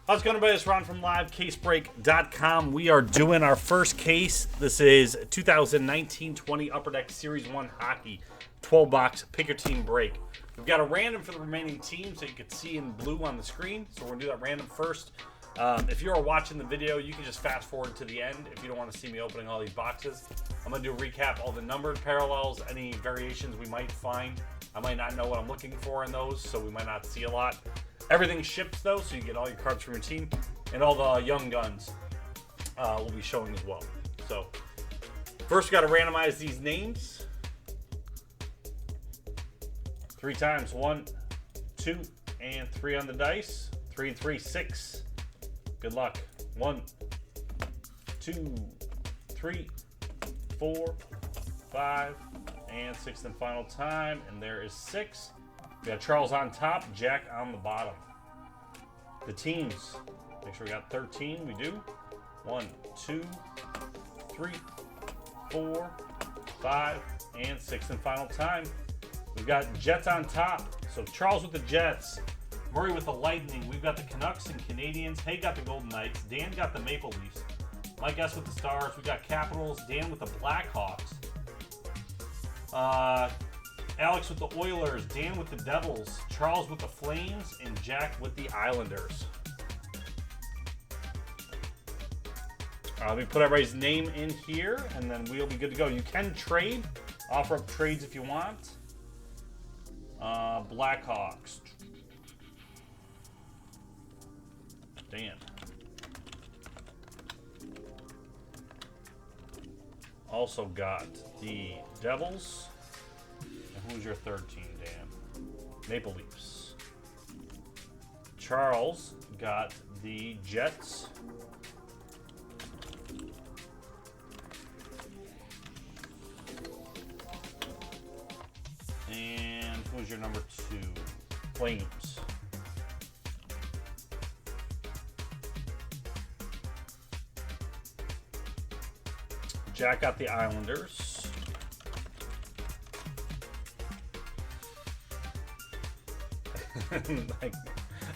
How's it going, everybody? It's Ron from LiveCaseBreak.com. We are doing our first case. This is 2019-20 Upper Deck Series 1 Hockey 12-box Pick Your Team break. We've got a random for the remaining teams that you can see in blue on the screen. So we're going to do that random first. If you are watching the video, you can just fast forward to the end if you don't want to see me opening all these boxes. I'm going to do a recap, all the numbered parallels, any variations we might find. I might not know what I'm looking for in those, so we might not see a lot. Everything ships, though, so you get all your cards from your team. And all the young guns will be showing as well. So, first we got to randomize these names. 3 times. 1, 2, and 3 on the dice. 3 and 3, 6. Good luck. 1, 2, 3, 4, 5, and 6th and final time. And there is 6. We got Charles on top, Jack on the bottom. The teams. Make sure we got 13. We do. 1, 2, 3, 4, 5, and 6th and final time. We've got Jets on top. So Charles with the Jets. Murray with the Lightning. We've got the Canucks and Canadians. Hay got the Golden Knights. Dan got the Maple Leafs. Mike S with the Stars. We got Capitals. Dan with the Blackhawks. Alex with the Oilers. Dan with the Devils. Charles with the Flames. And Jack with the Islanders. Let me put everybody's name in here, and then we'll be good to go. You can trade. Offer up trades if you want. Blackhawks. Dan. Also got the Devils. And who's your third team, Dan? Maple Leafs. Charles got the Jets. And who's your number 2? Flames. Jack got the Islanders.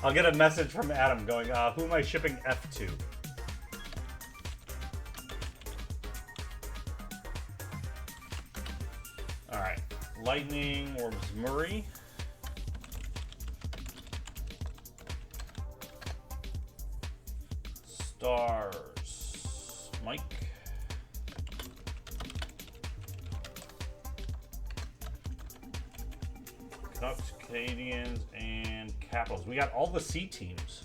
I'll get a message from Adam going, who am I shipping F to? Alright. Lightning or Murray. Stars. Mike. Canucks, Canadians, and Capitals. We got all the C teams.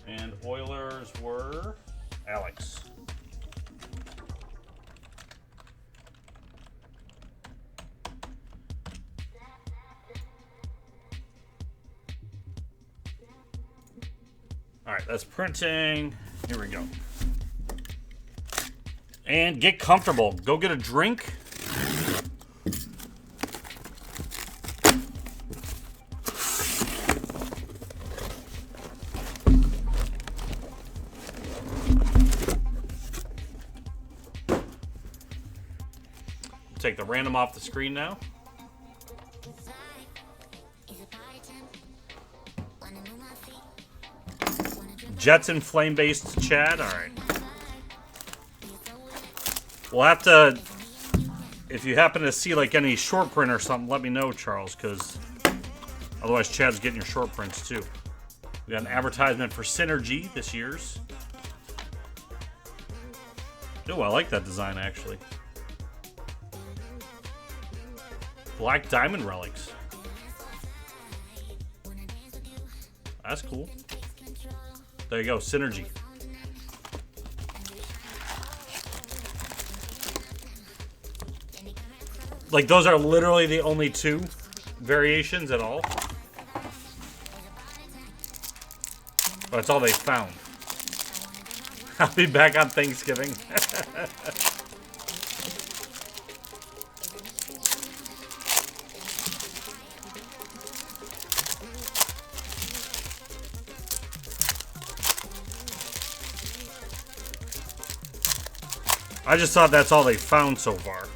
And Oilers were Alex. All right, that's printing. Here we go. And get comfortable. Go get a drink. Take the random off the screen now. Jets and flame-based Chad. All right. We'll have to, if you happen to see like any short print or something, let me know, Charles, because otherwise Chad's getting your short prints too. We got an advertisement for Synergy this year's. Oh, I like that design actually. Black Diamond Relics. That's cool. There you go, Synergy. Like, those are literally the only 2 variations at all. But that's all they found. I'll be back on Thanksgiving. I just thought that's all they found so far.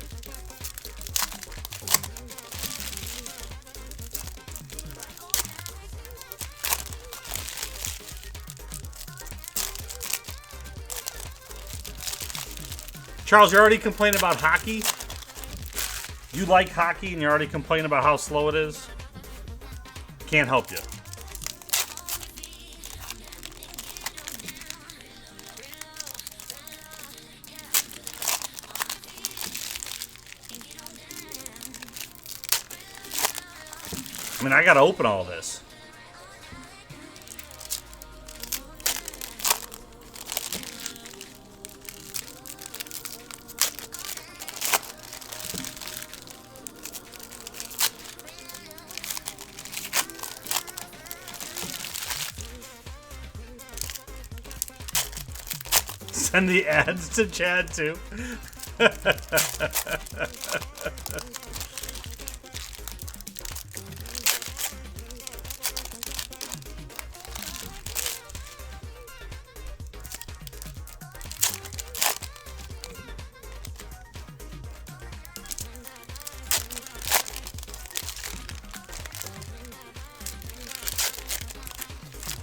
Charles, you're already complaining about hockey? You like hockey and you're already complaining about how slow it is? Can't help you. I mean, I gotta open all this. Send the ads to Chad, too.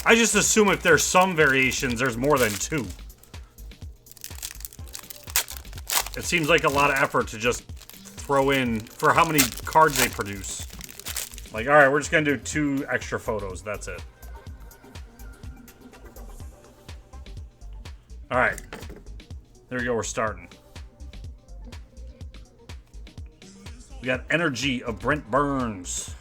I just assume if there's some variations, there's more than 2. It seems like a lot of effort to just throw in for how many cards they produce. Like, alright, we're just gonna do 2 extra photos. That's it. Alright. There we go, we're starting. We got Energy of Brent Burns.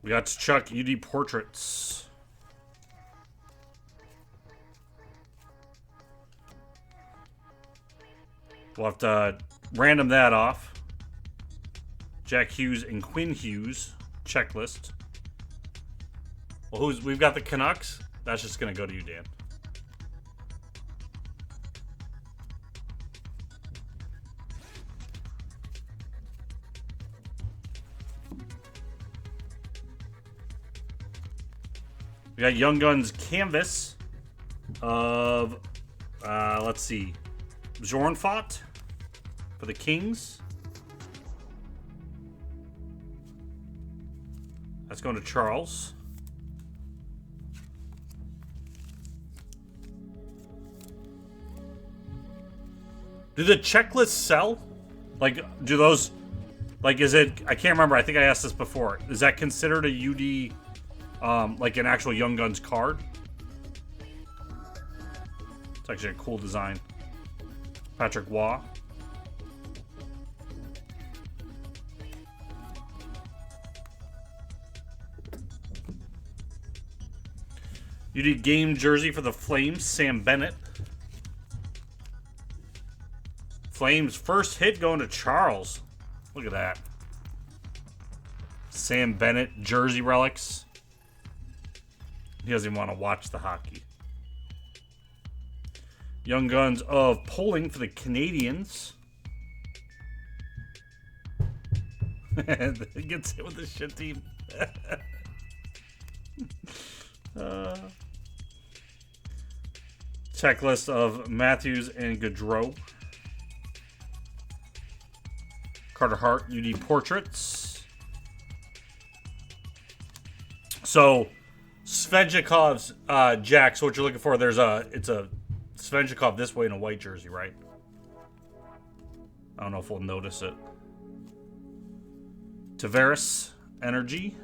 We got Chuck UD Portraits. We'll have to random that off. Jack Hughes and Quinn Hughes checklist. Well, we've got the Canucks. That's just gonna go to you, Dan. We got Young Guns canvas of, let's see, Bjornfot for the Kings. That's going to Charles. Do the checklists sell? Like, do those, like, is it, I can't remember, I think I asked this before. Is that considered a UD... like an actual Young Guns card? It's actually a cool design. Patrick Waugh. You did game jersey for the Flames, Sam Bennett. Flames first hit going to Charles. Look at that. Sam Bennett jersey relics. He doesn't even want to watch the hockey. Young Guns of Poling for the Canadians. He gets hit with the shit team. Checklist of Matthews and Gaudreau. Carter Hart UD Portraits. So Svechnikov's Jack, so what you're looking for, it's a Svechnikov this way in a white jersey, right? I don't know if we'll notice it. Tavares, Energy.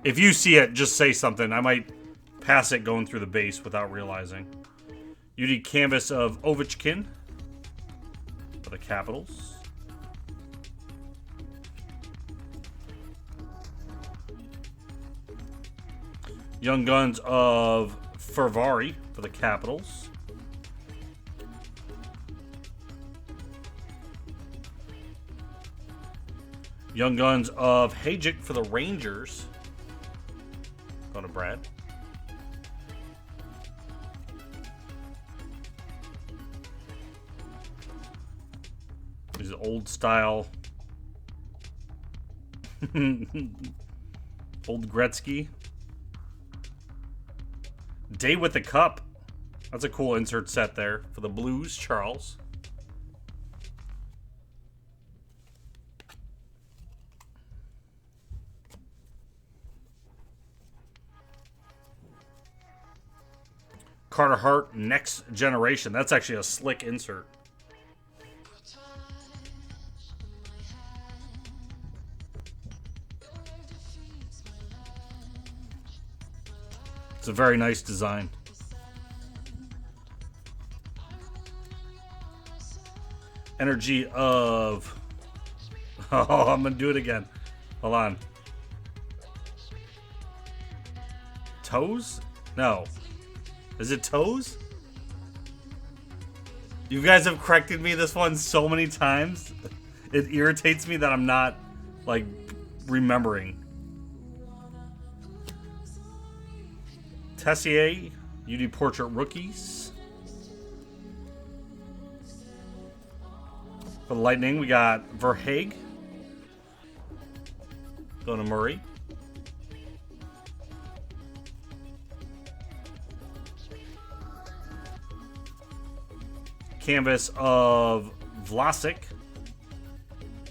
If you see it, just say something. I might pass it going through the base without realizing. UD canvas of Ovechkin for the Capitals. Young Guns of Ferrari for the Capitals. Young Guns of Hajic for the Rangers. Going to Brad. This is old style. Old Gretzky. Day with the Cup. That's a cool insert set there for the Blues, Charles. Carter Hart Next Generation. That's actually a slick insert. It's a very nice design. Energy of... Oh, I'm going to do it again. Hold on. Toes? No. Is it toes? You guys have corrected me this one so many times. It irritates me that I'm not, like, remembering. Tessier, UD Portrait Rookies. For the Lightning, we got Verhaeghe. Going to Murray. Canvas of Vlasic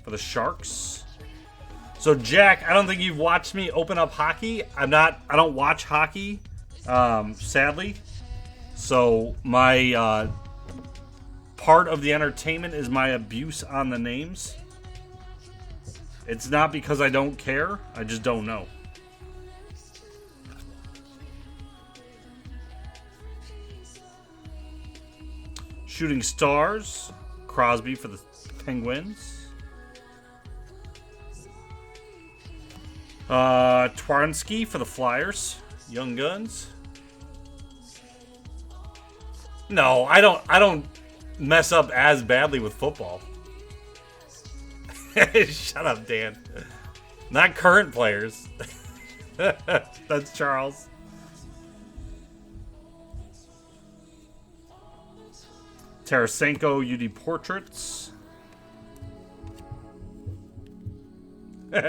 for the Sharks. So Jack, I don't think you've watched me open up hockey. I don't watch hockey, sadly. So my part of the entertainment is my abuse on the names. It's not because I don't care. I just don't know. Shooting Stars, Crosby for the Penguins. Twarynski for the Flyers, Young Guns. No, I don't mess up as badly with football. Shut up, Dan. Not current players. That's Charles. Tarasenko UD Portraits. We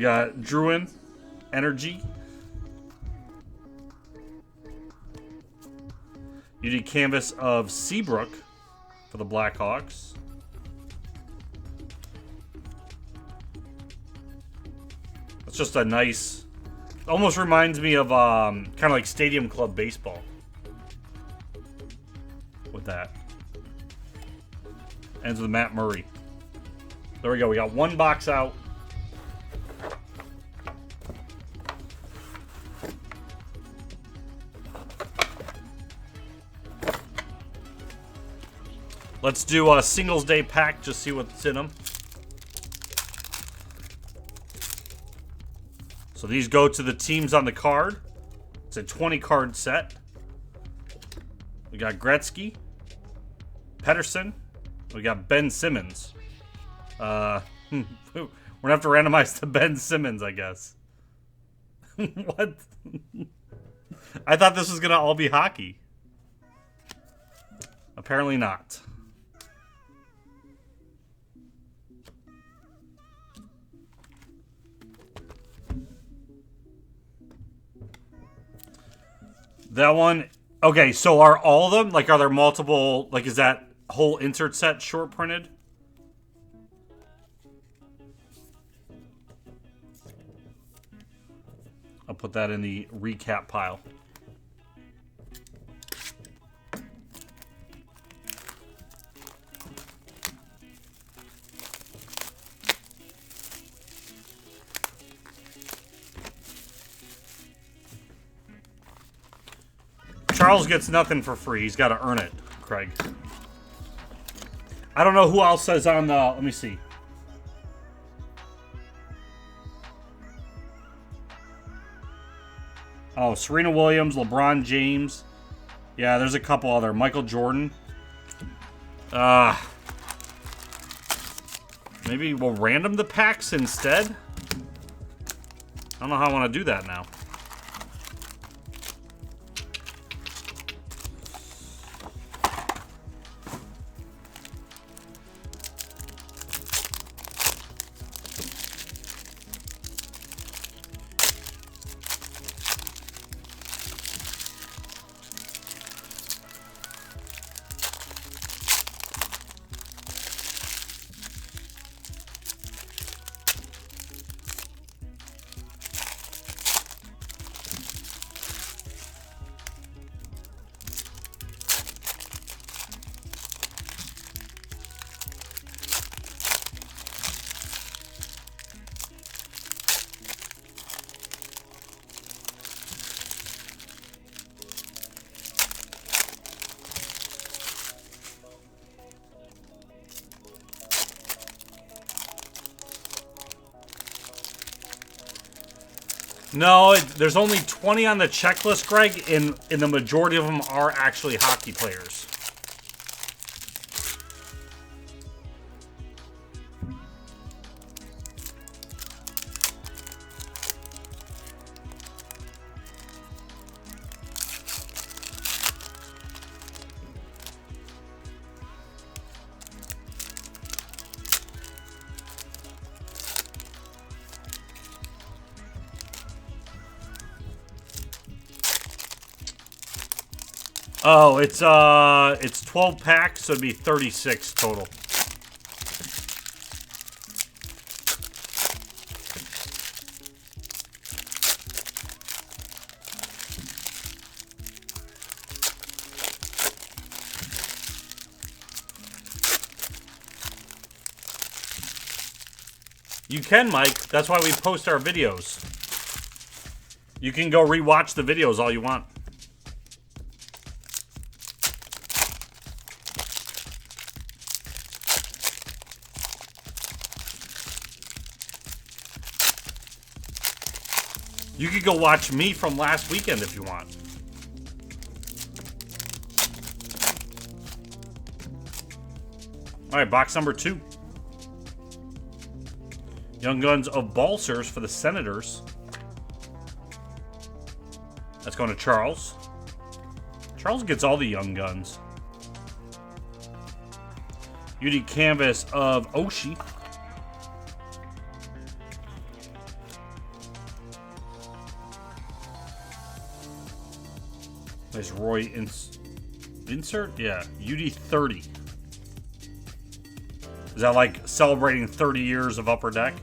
got Druin Energy. UD Canvas of Seabrook for the Blackhawks. It's just a nice... Almost reminds me of kind of like Stadium Club baseball. With that. Ends with Matt Murray. There we go. We got one box out. Let's do a singles day pack, just see what's in them. So these go to the teams on the card. It's a 20 card set. We got Gretzky, Pettersson. We got Ben Simmons. We're gonna have to randomize to Ben Simmons, I guess. What? I thought this was gonna all be hockey. Apparently not. That one, okay, so are all of them, like, are there multiple, like, is that whole insert set short printed? I'll put that in the recap pile. Charles gets nothing for free. He's got to earn it, Craig. I don't know who else says on the... Let me see. Oh, Serena Williams, LeBron James. Yeah, there's a couple other. Michael Jordan. Maybe we'll random the packs instead? I don't know how I want to do that now. No, there's only 20 on the checklist, Greg, and the majority of them are actually hockey players. Oh, it's 12 packs, so it'd be 36 total. You can, Mike. That's why we post our videos. You can go rewatch the videos all you want. You could go watch me from last weekend if you want. All right, box number 2. Young Guns of Balsers for the Senators. That's going to Charles. Charles gets all the Young Guns. UD Canvas of Oshie. Nice Roy insert? Yeah, UD 30. Is that like celebrating 30 years of Upper Deck?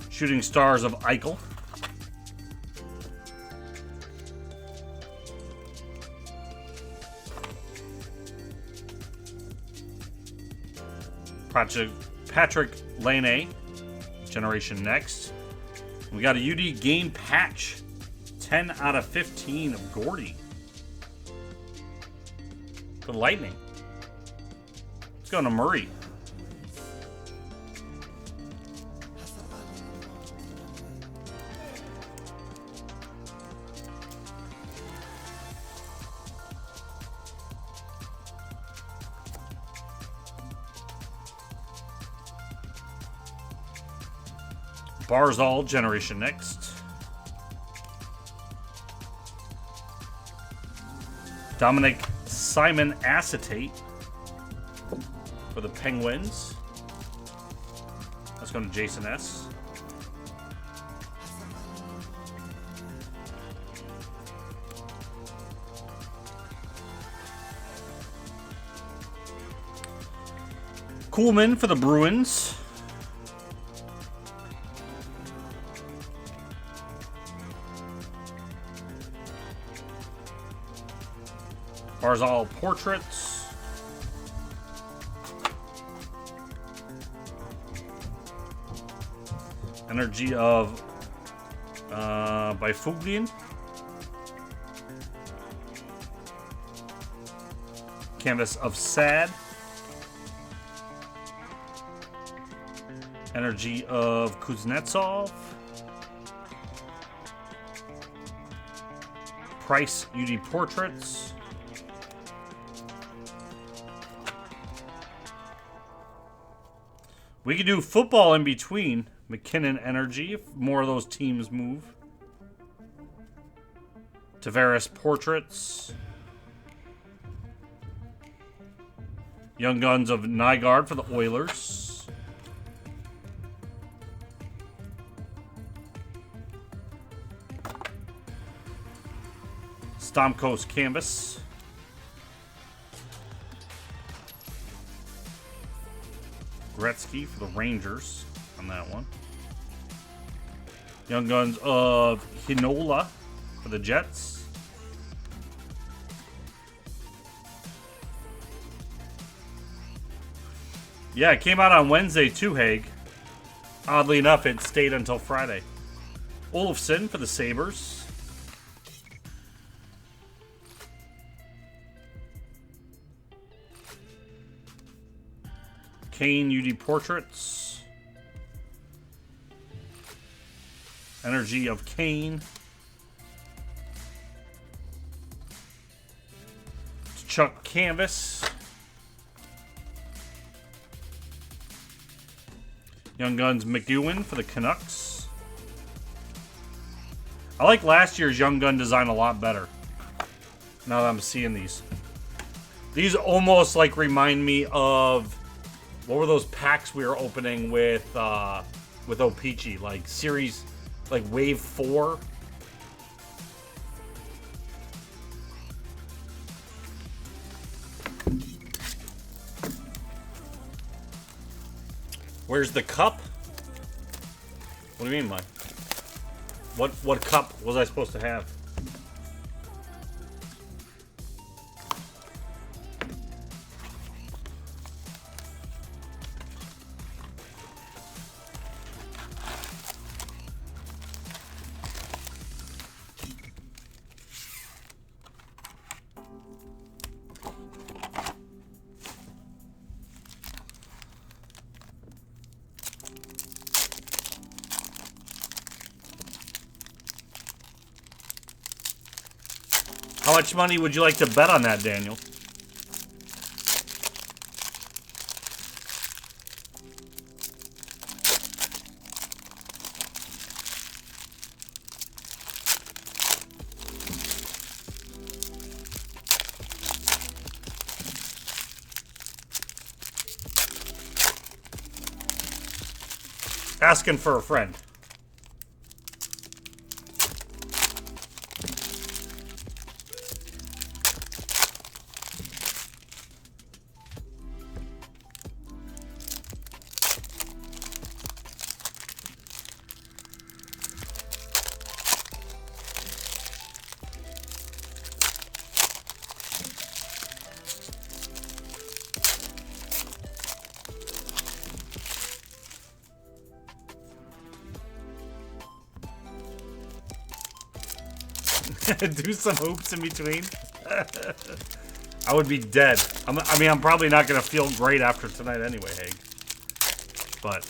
Shooting Stars of Eichel. Patrick Laine, Generation Next. We got a UD Game Patch. 10 out of 15 of Gordy. The Lightning. Let's go to Murray. Barzal, Generation Next. Dominic Simon Acetate for the Penguins. Let's go to Jason S. Kuhlman for the Bruins. Barzal Portraits. Energy of Byfuglien. Canvas of Sad. Energy of Kuznetsov. Price UD Portraits. We could do football in between. McKinnon Energy, if more of those teams move. Tavares Portraits. Young Guns of Nygaard for the Oilers. Stamkos Canvas. Gretzky for the Rangers on that one. Young Guns of Hinola for the Jets. Yeah, it came out on Wednesday too, Haig. Oddly enough, it stayed until Friday. Olofsson for the Sabres. Kane UD Portraits. Energy of Kane. Chuck Canvas. Young Guns McEwen for the Canucks. I like last year's Young Gun design a lot better. Now that I'm seeing these. These almost like remind me of, what were those packs we were opening with O-Pee-Chee? Like series, like Wave 4. Where's the cup? What do you mean, Mike? What cup was I supposed to have? How much money would you like to bet on that, Daniel? Asking for a friend. Do some hoops in between. I would be dead. I mean, I'm probably not going to feel great after tonight anyway, Haig. But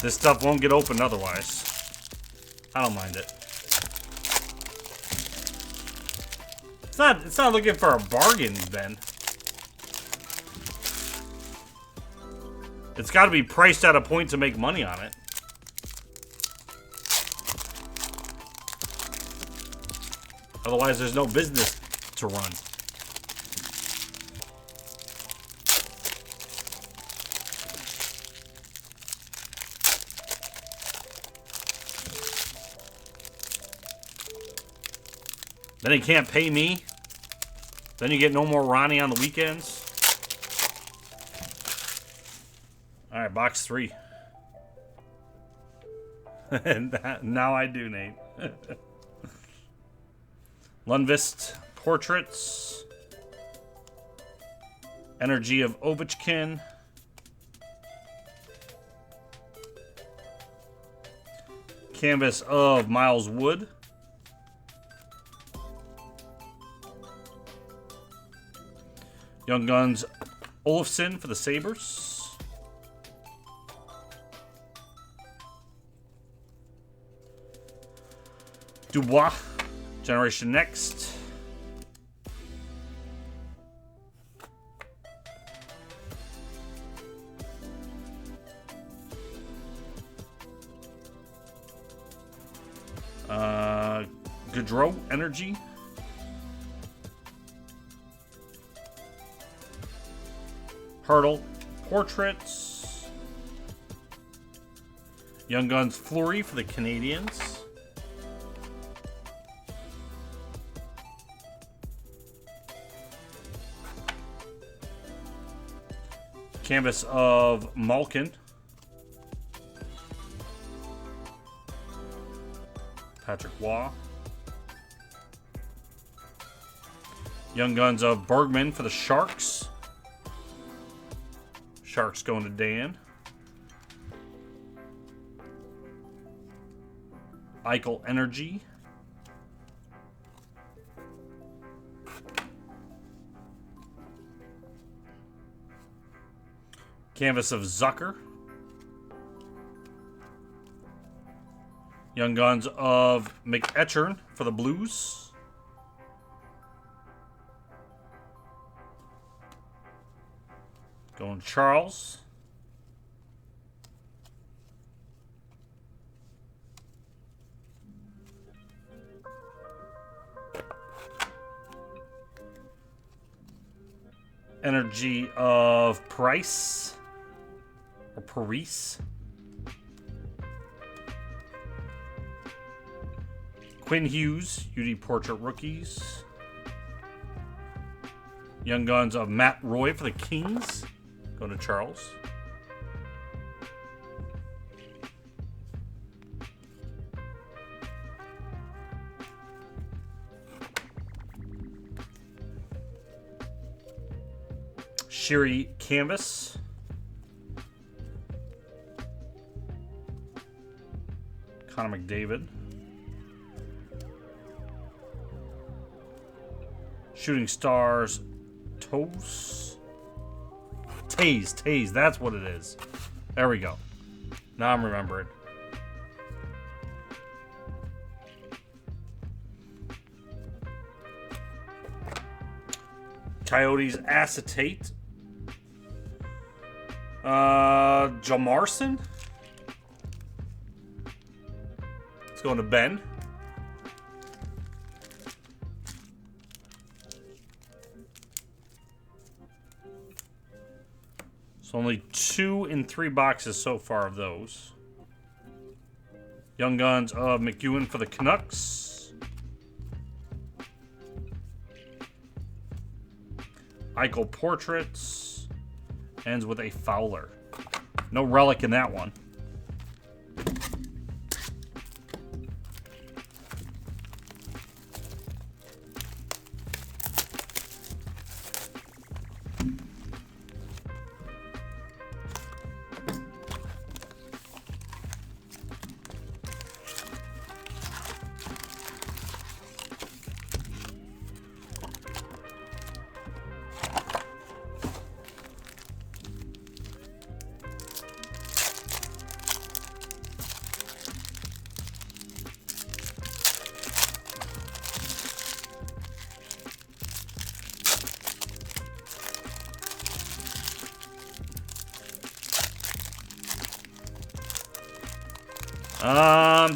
this stuff won't get opened otherwise. I don't mind it. It's not looking for a bargain, Ben. It's got to be priced at a point to make money on it. Otherwise, there's no business to run. Then he can't pay me. Then you get no more Ronnie on the weekends. All right, box 3. Now I do, Nate. Lundqvist Portraits. Energy of Ovechkin. Canvas of Miles Wood. Young Guns Olofsson for the Sabres. Dubois. Generation Next. Gaudreau Energy. Hurdle Portraits. Young Guns Fleury for the Canadiens. Canvas of Malkin. Patrick Waugh. Young Guns of Bergman for the Sharks. Sharks going to Dan. Eichel Energy. Canvas of Zucker. Young Guns of McEachern for the Blues. Going Charles. Energy of Price. Or Parise. Quinn Hughes, UD Portrait Rookies. Young Guns of Matt Roy for the Kings. Going to Charles. Sherry Canvas. Connor McDavid. Shooting Stars. Toes. Taze. That's what it is. There we go. Now I'm remembering. Coyotes Acetate. Jamarson. It's going to Ben. So only 2 in 3 boxes so far of those. Young Guns of McEwen for the Canucks. Eichel Portraits. Ends with a Fowler. No relic in that one.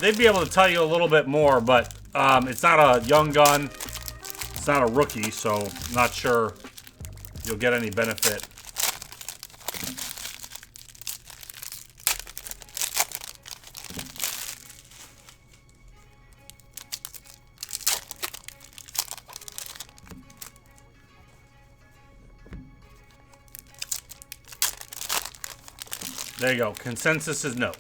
They'd be able to tell you a little bit more, but it's not a young gun. It's not a rookie, so I'm not sure you'll get any benefit. There you go. Consensus is no.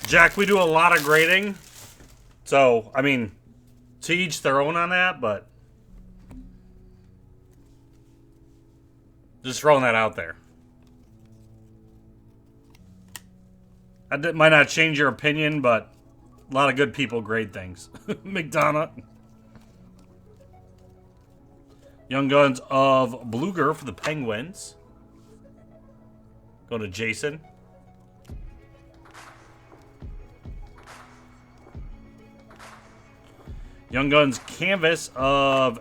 Jack, we do a lot of grading. So, I mean, to each their own on that, but just throwing that out there. That might not change your opinion, but a lot of good people grade things. McDonough. Young Guns of Bluger for the Penguins. Go to Jason. Young Guns Canvas of...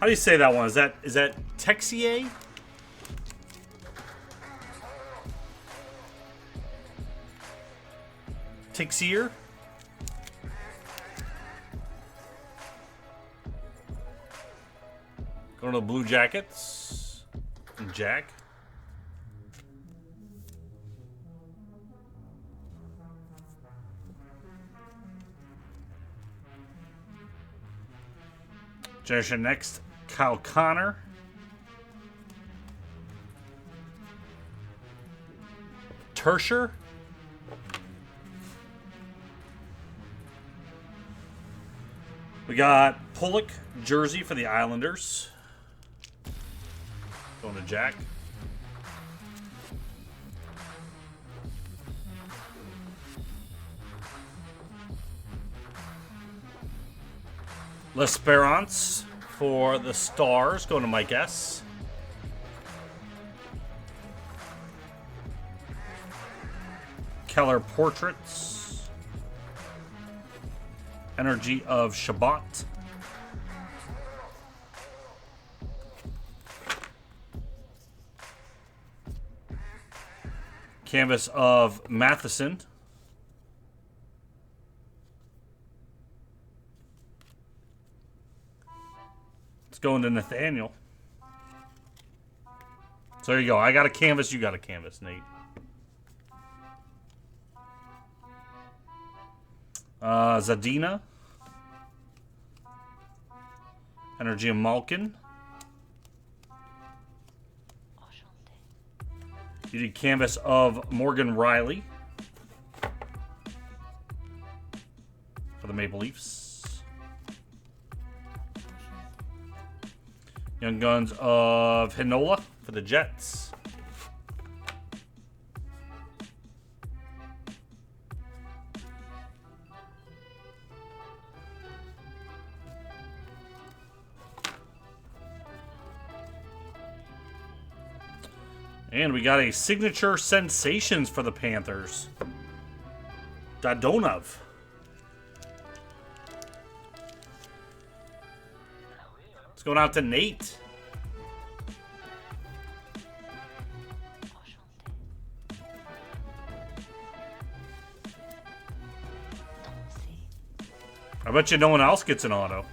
How do you say that one? Is that Texier? Tixier. Going to the Blue Jackets. And Jack. Generation Next, Kyle Connor. Tertier. We got Pollock jersey for the Islanders. Going to Jack. L'Esperance for the Stars, going to Mike S. Keller Portraits. Energy of Shabbat. Canvas of Matheson. Let's go into Nathaniel. So there you go. I got a canvas. You got a canvas, Nate. Zadina. Energy of Malkin. You did canvas of Morgan Riley for the Maple Leafs. Young Guns of Hinola for the Jets. And we got a signature sensations for the Panthers. Dadonov. It's going out to Nate. I bet you no one else gets an auto.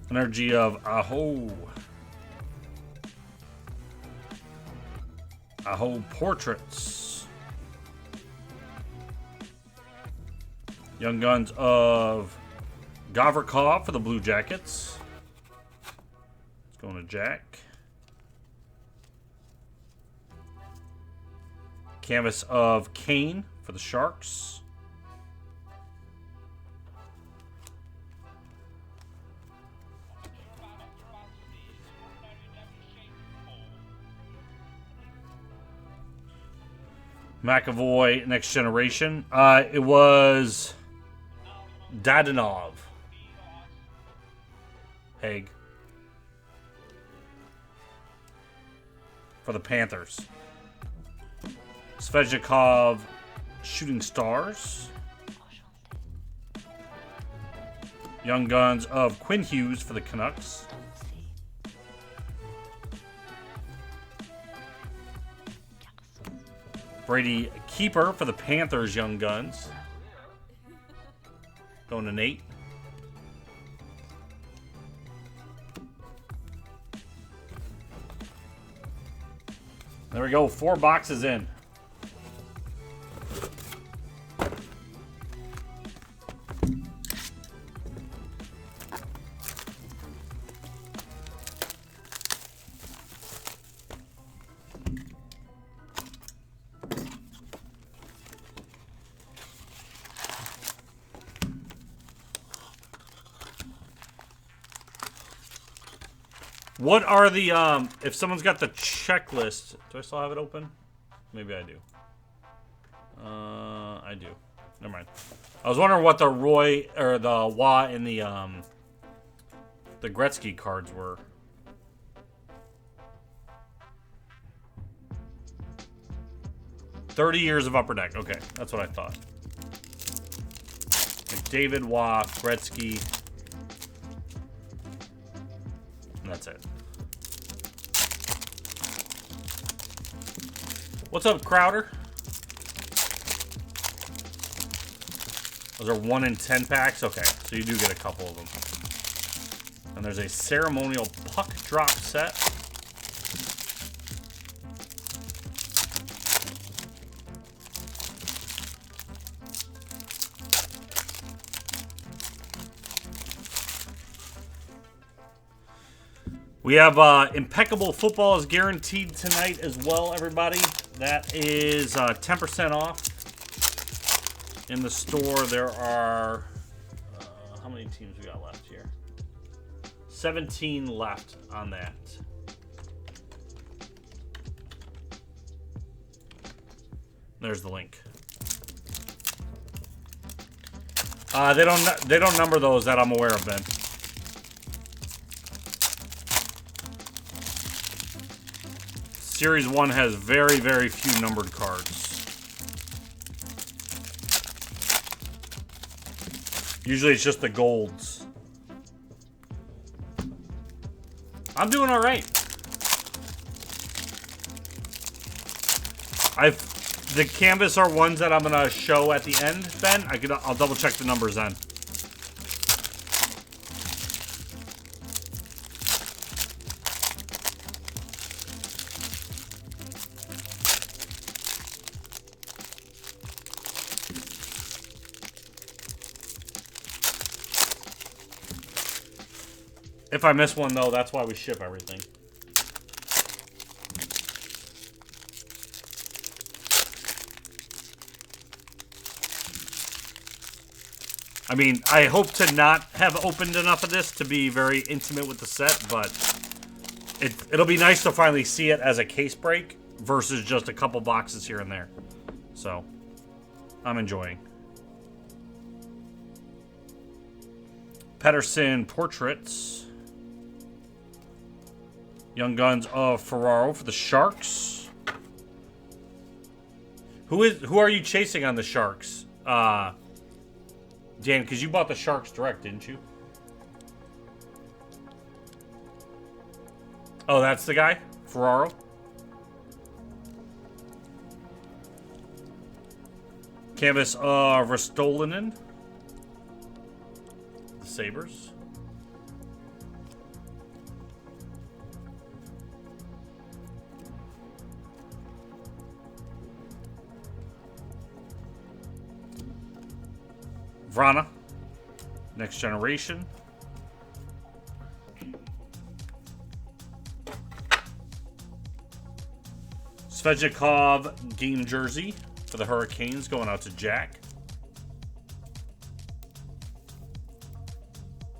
Energy of Aho. Aho Portraits. Young Guns of Gavrikov for the Blue Jackets. It's going to Jack. Canvas of Kane for the Sharks. McAvoy, Next Generation. It was Dadonov. Haig. For the Panthers. Svechnikov, Shooting Stars. Young Guns of Quinn Hughes for the Canucks. Brady Keeper for the Panthers, Young Guns. Going to Nate. There we go. 4 boxes in. What are the, if someone's got the checklist, do I still have it open? Maybe I do. I do. Never mind. I was wondering what the Roy, or the Wah and the Gretzky cards were. "30 years of Upper Deck." Okay, that's what I thought. McDavid, Wah, Gretzky, That's it. What's up, Crowder? Those are 1 in 10 packs? Okay, so you do get a couple of them. And there's a ceremonial puck drop set. We have Impeccable Football is guaranteed tonight as well, everybody. That is 10% off. In the store, there are... how many teams we got left here? 17 left on that. There's the link. They don't number those that I'm aware of, Ben. Series 1 has very, very few numbered cards. Usually it's just the golds. I'm doing all right. The canvas are ones that I'm gonna show at the end, Ben. I'll double check the numbers then. If I miss one, though, that's why we ship everything. I mean, I hope to not have opened enough of this to be very intimate with the set, but it'll be nice to finally see it as a case break versus just a couple boxes here and there. So, I'm enjoying. Pedersen Portraits. Young Guns of Ferraro for the Sharks. Who are you chasing on the Sharks? Dan, because you bought the Sharks direct, didn't you? Oh, that's the guy? Ferraro? Canvas of Ristolainen. The Sabres. Vrana, Next Generation. Svechnikov game jersey for the Hurricanes going out to Jack.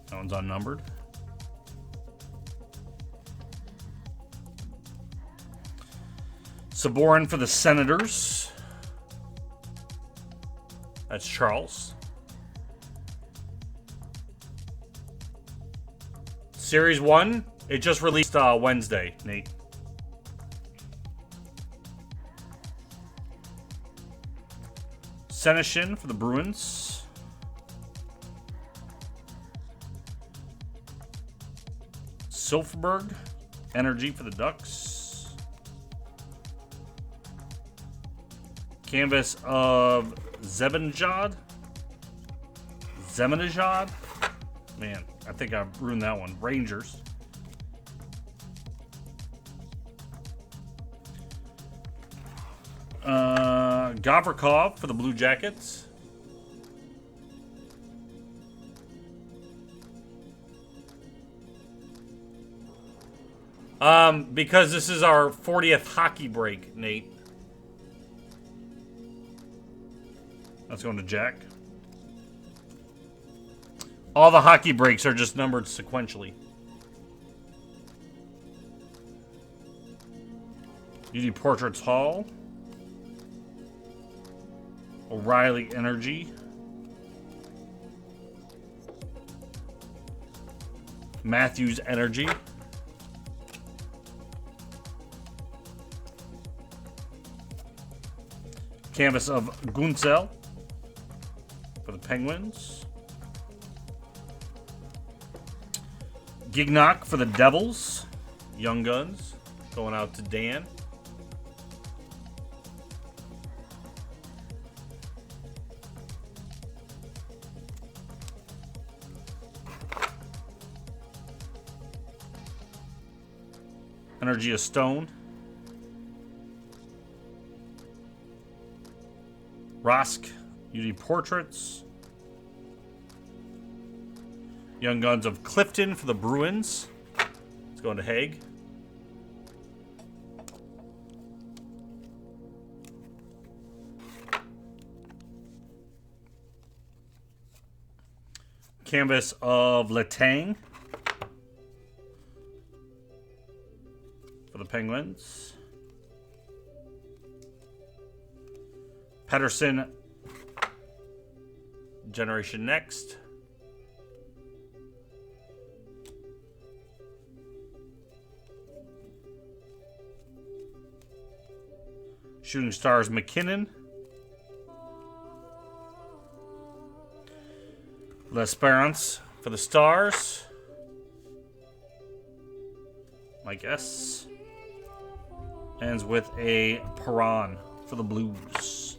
That one's unnumbered. Saborin for the Senators. That's Charles. Series 1, it just released Wednesday, Nate. Senishin for the Bruins. Silfverberg, Energy for the Ducks. Canvas of Zebenjad. Man, I think I ruined that one. Rangers. Gavrikov for the Blue Jackets. Because this is our 40th hockey break, Nate. That's going to Jack. All the hockey breaks are just numbered sequentially. UD Portraits Hall. O'Reilly Energy. Matthews Energy. Canvas of Gunsel for the Penguins. Gignoc for the Devils. Young Guns. Going out to Dan. Energy of Stone. Rask, UD Portraits. Young Guns of Clifton for the Bruins. Let's go into Hague. Canvas of Letang for the Penguins. Pedersen, Generation Next. Shooting Stars McKinnon. L'Esperance for the Stars. My guess. Ends with a Perron for the Blues.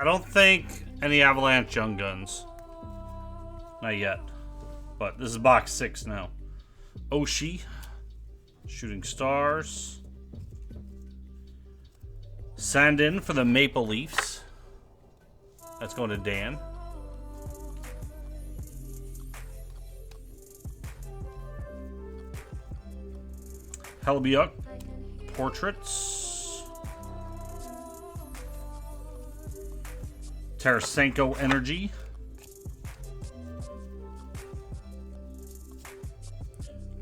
I don't think any Avalanche Young Guns. Not yet. But this is box 6 now. Oshie. Shooting Stars. Sandin for the Maple Leafs. That's going to Dan. Hellebuyck Portraits. Tarasenko Energy.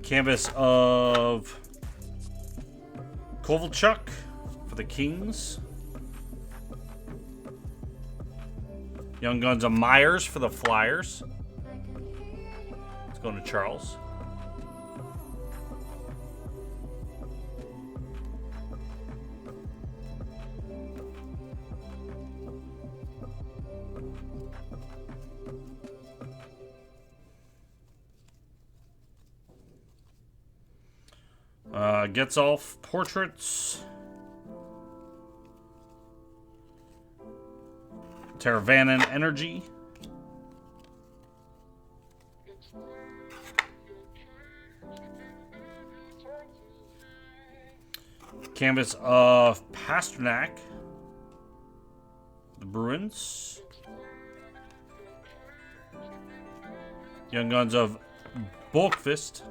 Canvas of Kovalchuk for the Kings. Young Guns of Myers for the Flyers. Let's go to Charles. Getzolf Portraits. Teravainen Energy. Canvas of Pasternak. The Bruins. Young Guns of Bulkfist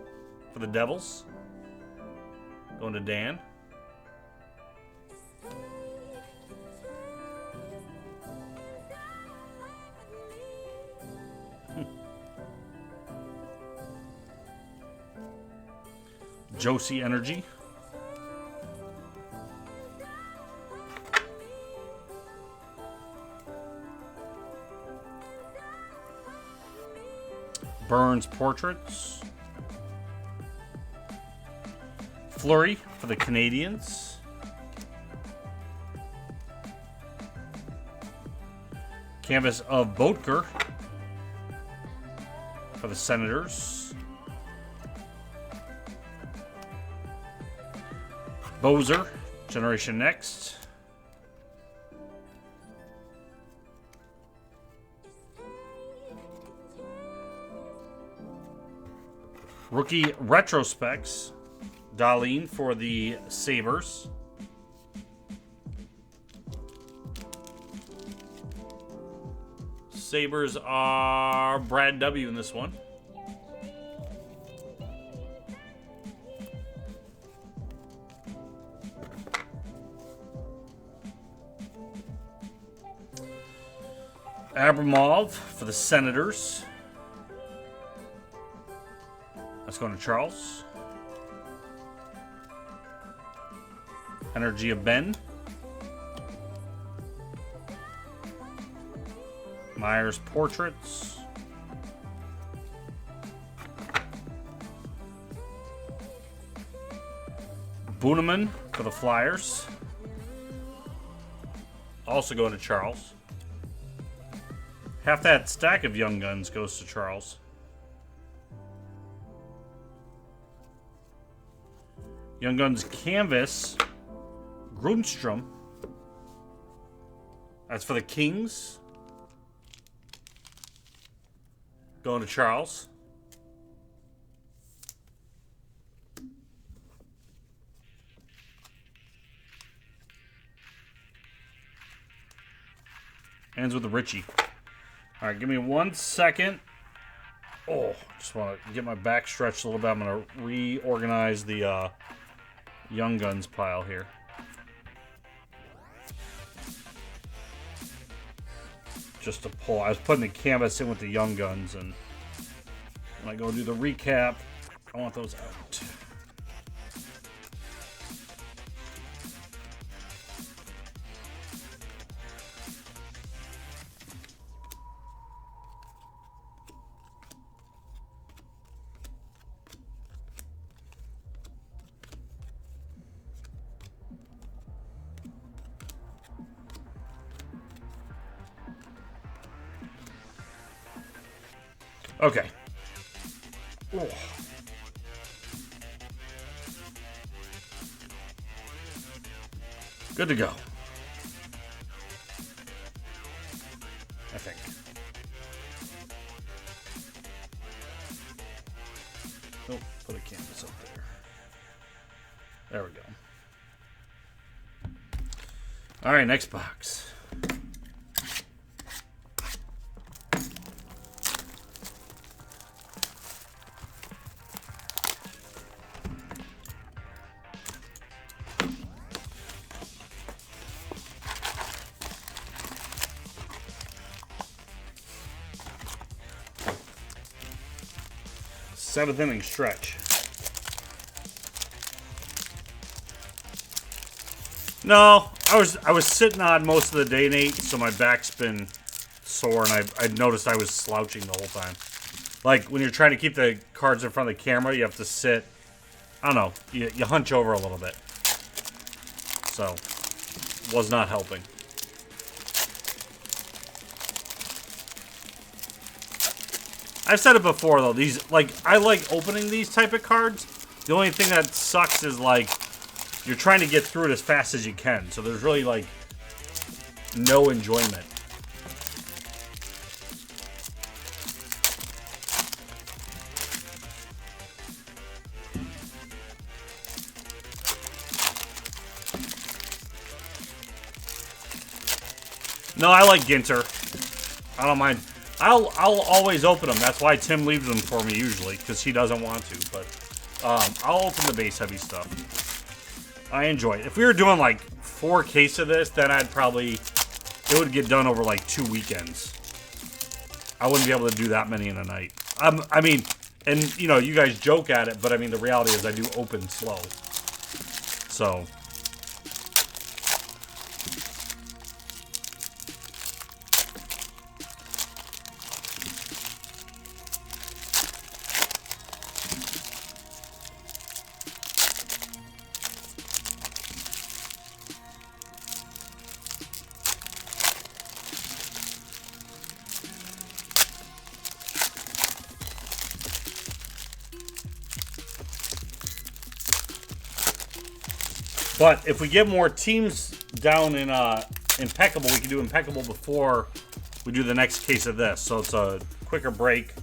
for the Devils. Going to Dan. Josie Energy. Burns Portraits. Fleury for the Canadians. Canvas of Boetker for the Senators. Bozer, Generation Next. Rookie Retrospecs. Darlene for the Sabres. Sabres are Brad W. in this one. Abramov for the Senators. That's going to Charles. Energy of Ben. Myers Portraits. Booneman for the Flyers. Also going to Charles. Half that stack of Young Guns goes to Charles. Young Guns Canvas. Grundstrom. That's for the Kings. Going to Charles. Ends with the Richie. All right, give me 1 second. Oh, just want to get my back stretched a little bit. I'm going to reorganize the Young Guns pile here. Just to pull. I was putting the canvas in with the Young Guns, and when I go do the recap, I want those out. Okay. Oh. Good to go. I think. Oh, put a canvas up there. There we go. All right, next box. Seventh inning stretch. No, I was sitting on most of the day, Nate, so my back's been sore, and I noticed I was slouching the whole time. Like, when you're trying to keep the cards in front of the camera, you have to sit, I don't know, you hunch over a little bit. So, was not helping. I've said it before, though. These, like, I like opening these type of cards. The only thing that sucks is, like, you're trying to get through it as fast as you can. So there's really, like, no enjoyment. No, I like Ginter. I don't mind. I'll always open them. That's why Tim leaves them for me usually, because he doesn't want to. But I'll open the base heavy stuff. I enjoy it. If we were doing like 4 cases of this, then I'd probably... It would get done over like 2 weekends. I wouldn't be able to do that many in a night. I mean, and you know, you guys joke at it, but I mean, the reality is I do open slow. So... But if we get more teams down in Impeccable, we can do Impeccable before we do the next case of this. So it's a quicker break.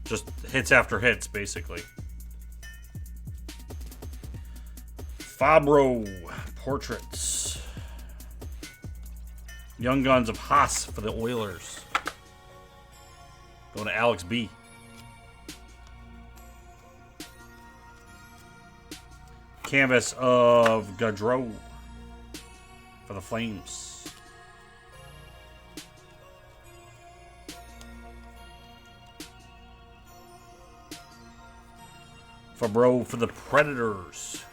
Just hits after hits, basically. Fabro Portraits. Young Guns of Haas for the Oilers. Going to Alex B. Canvas of Gaudreau for the Flames. Fabro for the Predators.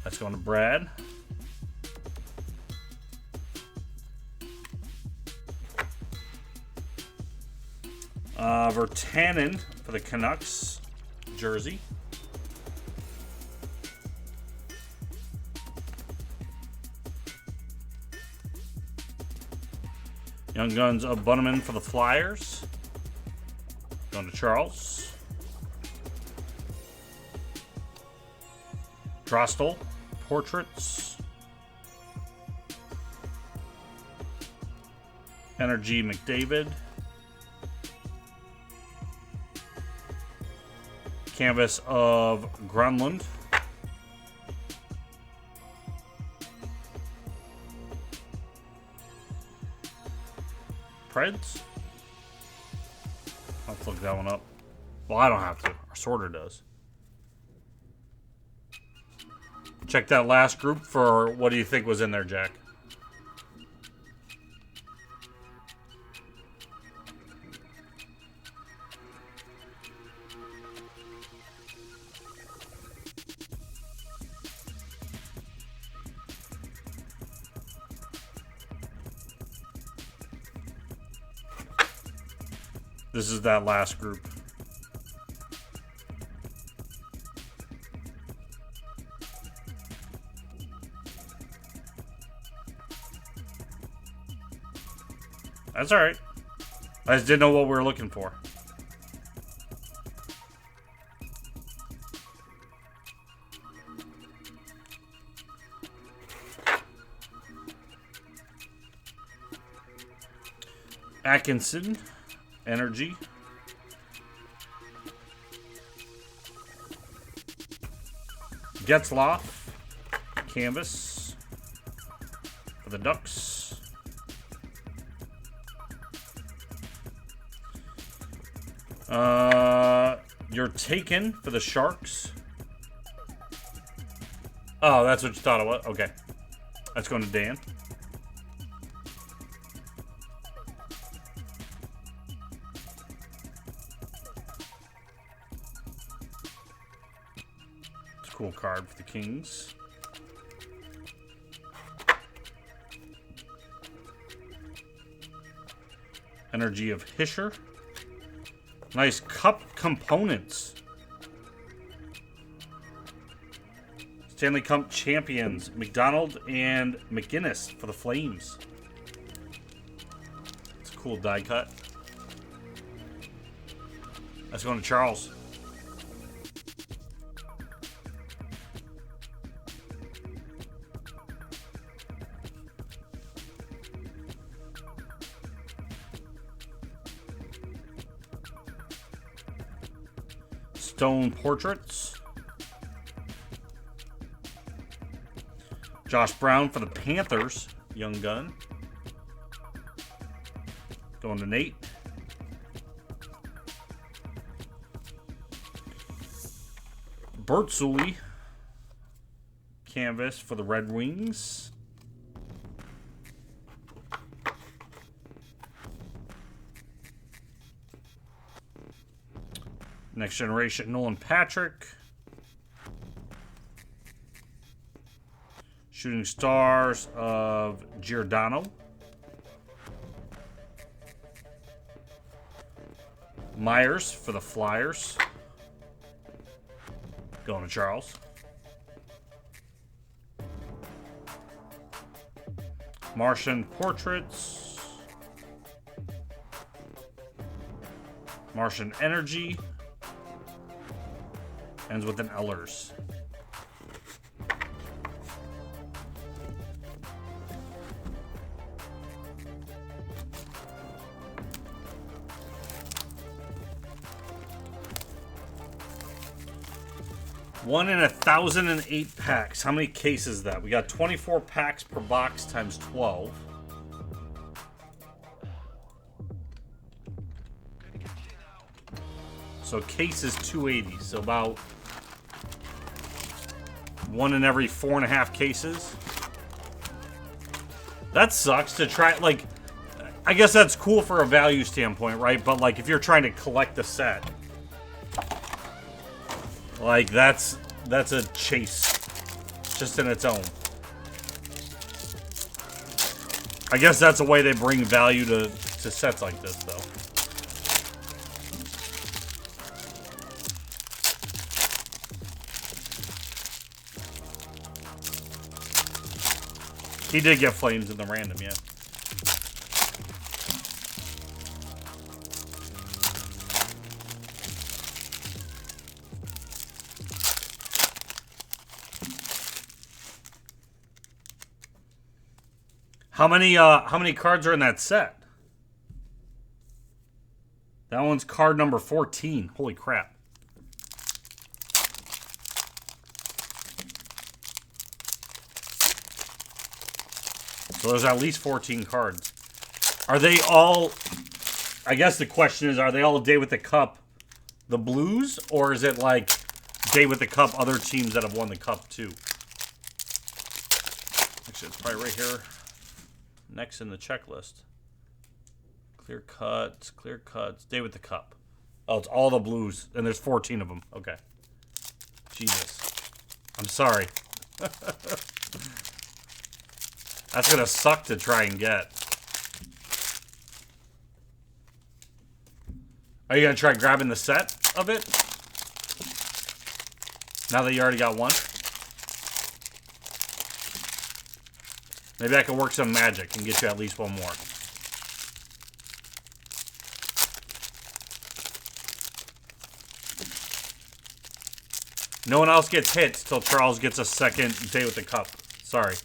That's going to Brad. Virtanen for the Canucks jersey. Young Guns of Bunneman for the Flyers. Going to Charles. Drostel Portraits. Energy McDavid. Canvas of Grunlund. Preds. I'll have to look that one up. Well, I don't have to. Our sorter does. Check that last group for what do you think was in there, Jack? This is that last group. That's all right. I just didn't know what we were looking for. Atkinson. Energy. Getzlaf. Canvas. For the Ducks. You're taken for the Sharks. Oh, that's what you thought it was? Okay. That's going to Dan. Cool card for the Kings. Energy of Hischer. Nice cup components. Stanley Cup champions McDonald and McGinnis for the Flames. It's a cool die cut. That's going to Charles. Stone Portraits. Josh Brown for the Panthers, young gun. Going to Nate. Bert Sully, canvas for the Red Wings. Next generation, Nolan Patrick. Shooting Stars of Giordano. Myers for the Flyers. Going to Charles. Martian Portraits. Martian Energy. Ends with an Ellers. One in 1,008 packs. How many cases is that? We got 24 packs per box times 12. So case is 280. So about one in every 4.5 cases. That sucks to try. Like, I guess that's cool for a value standpoint, right? But like, if you're trying to collect the set. Like, that's a chase just in its own. I guess that's a way they bring value to sets like this, though. He did get flames in the random, yeah. How many cards are in that set? That one's card number 14. Holy crap. So there's at least 14 cards. Are they all... I guess the question is, are they all Day with the Cup the Blues? Or is it like Day with the Cup other teams that have won the Cup too? Actually, it's probably right here. Next in the checklist. Clear cuts, Day with the Cup. Oh, it's all the Blues. And there's 14 of them. Okay. Jesus. I'm sorry. That's going to suck to try and get. Are you going to try grabbing the set of it? Now that you already got one? Maybe I can work some magic and get you at least one more. No one else gets hits till Charles gets a second Day with the Cup. Sorry.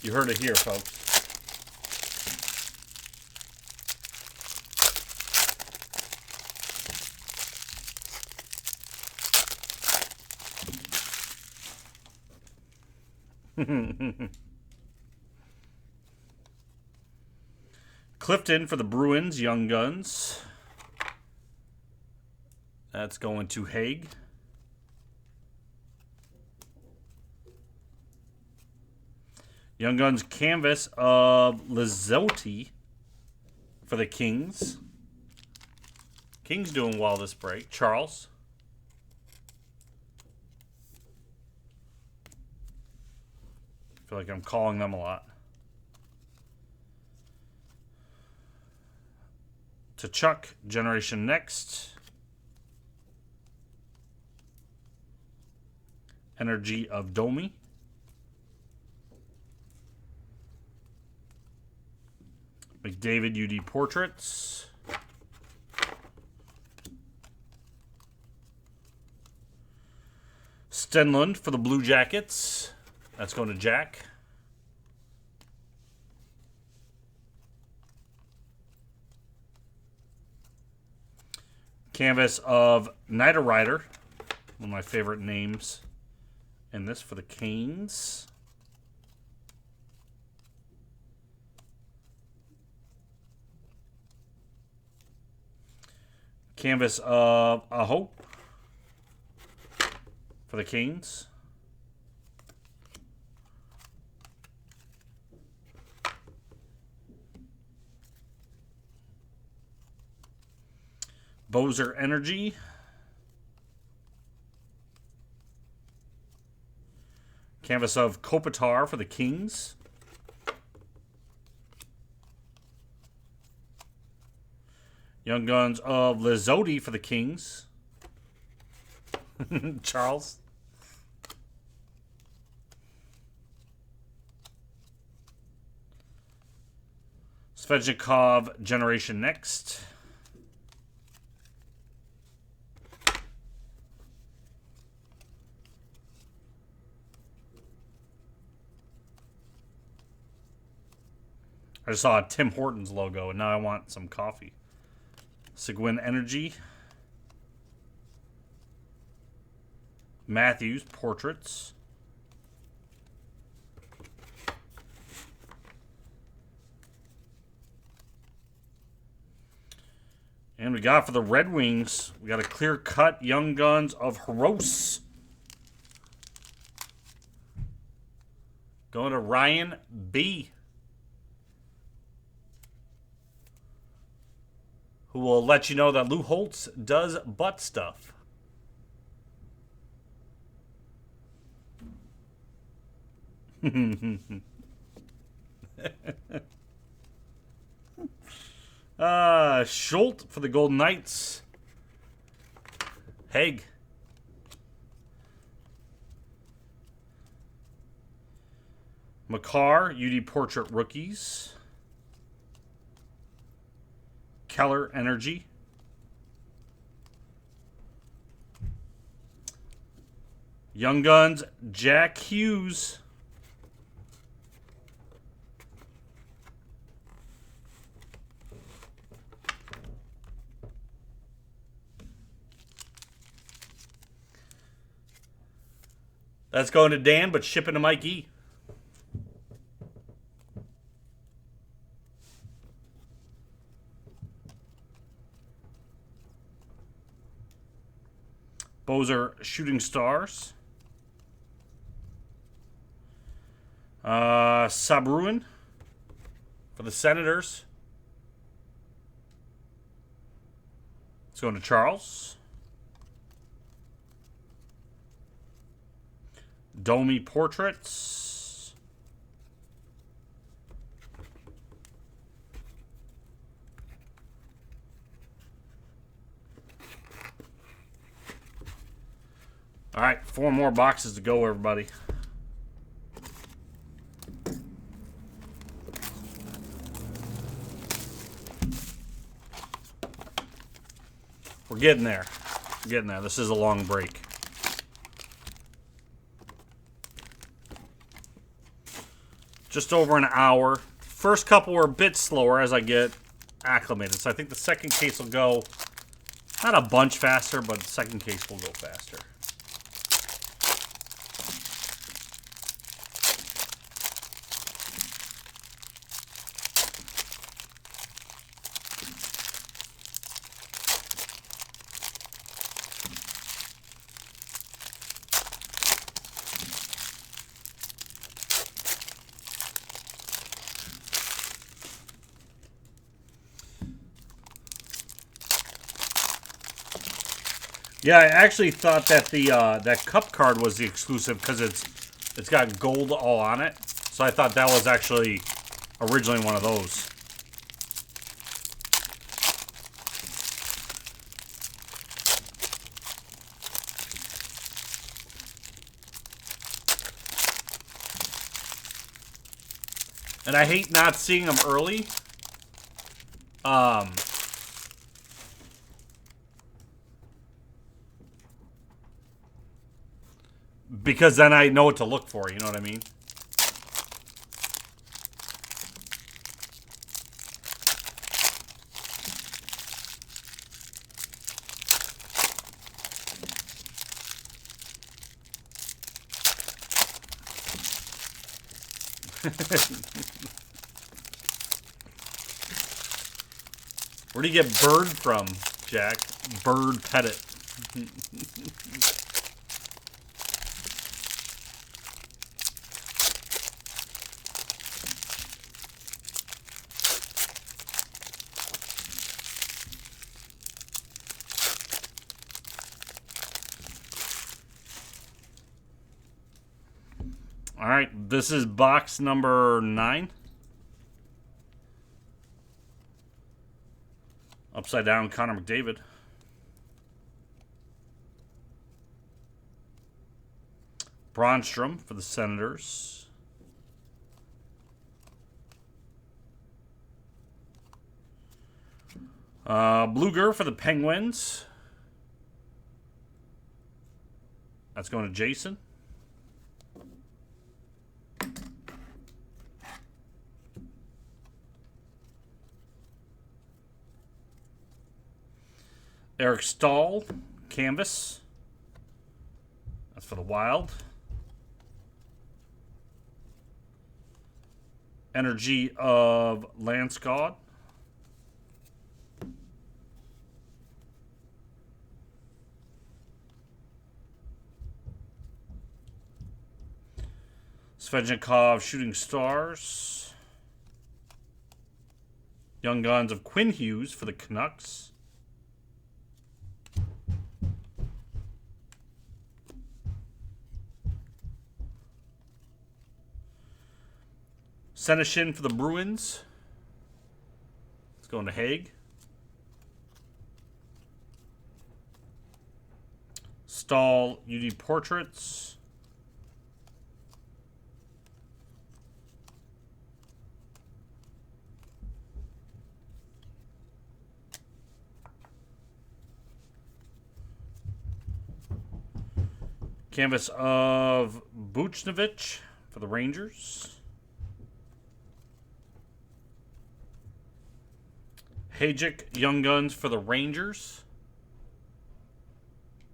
You heard it here, folks. Clifton for the Bruins, Young Guns. That's going to Haig. Young Guns canvas of Lizotti for the Kings. Kings doing well this break. Charles. I feel like I'm calling them a lot. To Chuck, Generation Next. Energy of Domi. McDavid UD Portraits. Stenlund for the Blue Jackets. That's going to Jack. Canvas of Nighter Rider. One of my favorite names And this for the Canes. Canvas of Aho for the Canes. Bowser Energy. Canvas of Kopitar for the Kings. Young Guns of Lizotti for the Kings. Charles. Svechnikov Generation Next. I just saw Tim Hortons logo, and now I want some coffee. Seguin Energy. Matthews Portraits. And we got for the Red Wings, we got a clear-cut Young Guns of Hross. Going to Ryan B. Who will let you know that Lou Holtz does butt stuff. Schultz for the Golden Knights. Haig. Makar, UD Portrait Rookies. Keller Energy. Young Guns, Jack Hughes. That's going to Dan, but shipping to Mike E. Bowser Shooting Stars. Sabruin for the Senators. Let's go to Charles. Domi Portraits. All right, 4 more boxes to go, everybody. We're getting there. We're getting there. This is a long break. Just over an hour. First couple were a bit slower as I get acclimated. So I think the second case will go not a bunch faster, but the second case will go faster. Yeah, I actually thought that the that cup card was the exclusive because it's got gold all on it. So I thought that was actually originally one of those. And I hate not seeing them early. Because then I know what to look for, you know what I mean? Where do you get bird from, Jack? Bird Pettit. All right, this is box number 9. Upside down, Connor McDavid. Bronstrom for the Senators. Bluger for the Penguins. That's going to Jason. Eric Stahl, Canvas. That's for the Wild. Energy of Landskog. Svechnikov, Shooting Stars. Young Guns of Quinn Hughes for the Canucks. Senishin for the Bruins. It's going to Haig. Stahl, UD Portraits. Canvas of Buchnevich for the Rangers. Hajic, Young Guns for the Rangers.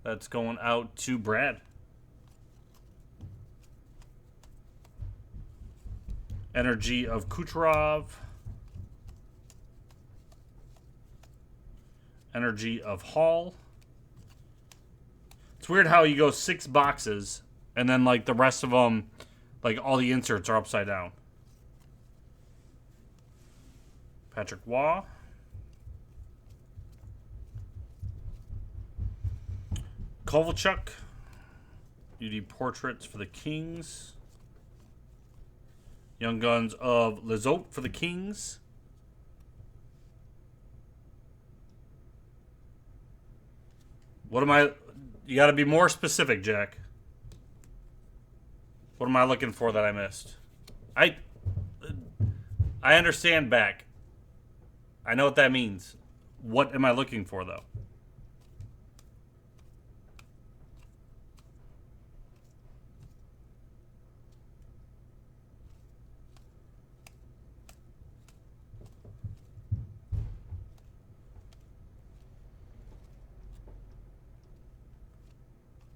That's going out to Brad. Energy of Kucherov. Energy of Hall. It's weird how you go 6 boxes and then like the rest of them, like all the inserts are upside down. Patrick Waugh. Kovalchuk. UD Portraits for the Kings. Young Guns of Lizotte for the Kings. What am I... You got to be more specific, Jack. What am I looking for that I missed? I understand back. I know what that means. What am I looking for, though?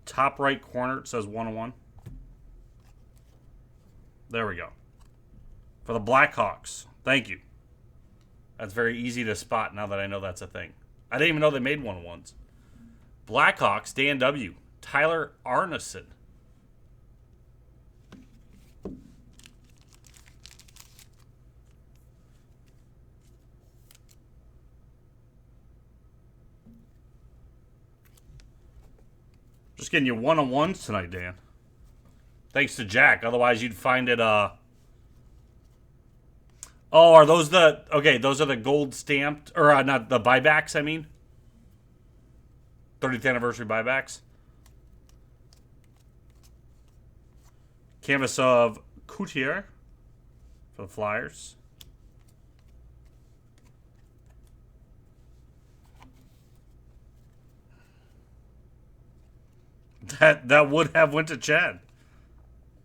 Top right corner, it says 101. There we go. For the Blackhawks. Thank you. That's very easy to spot now that I know that's a thing. I didn't even know they made 101s. Blackhawks, Dan W. Tyler Arneson. Just getting you 101s tonight, Dan. Thanks to Jack. Otherwise, you'd find it, Oh, are those the... Okay, those are the gold stamped... Or, not the buybacks, I mean. 30th anniversary buybacks. Canvas of Coutier for the Flyers. That would have went to Chad.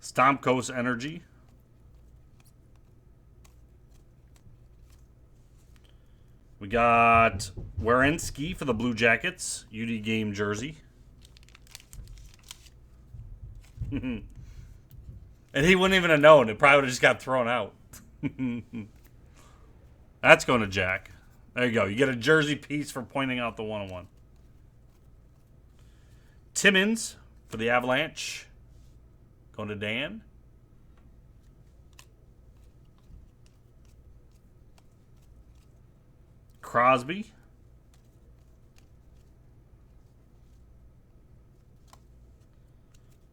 Stamkos Energy. We got Werenski for the Blue Jackets. UD game jersey. And he wouldn't even have known. It probably would have just got thrown out. That's going to Jack. There you go. You get a jersey piece for pointing out the 101. Timmins for the Avalanche. Going to Dan. Crosby.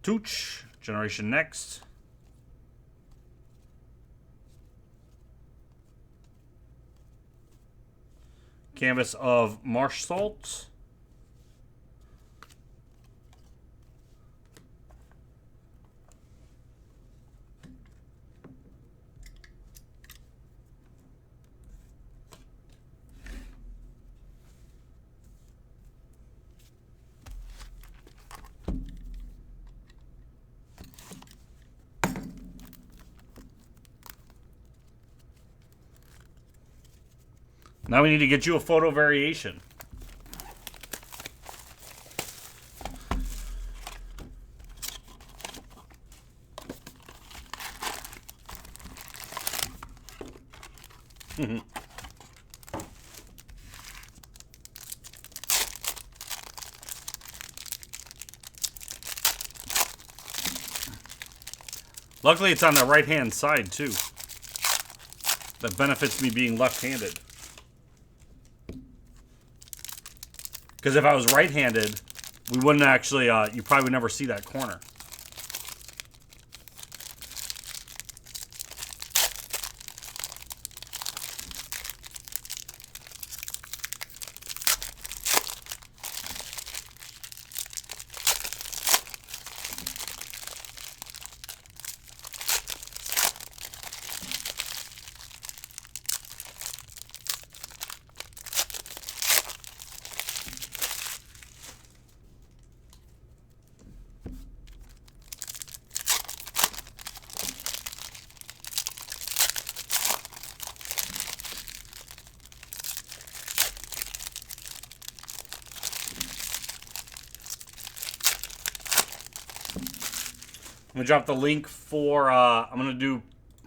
Tooch. Generation Next. Canvas of Marchessault. Now we need to get you a photo variation. Luckily, it's on the right-hand side, too. That benefits me being left-handed. Because if I was right-handed, we wouldn't actually, you probably would never see that corner. I'm going to drop the link for, I'm going to do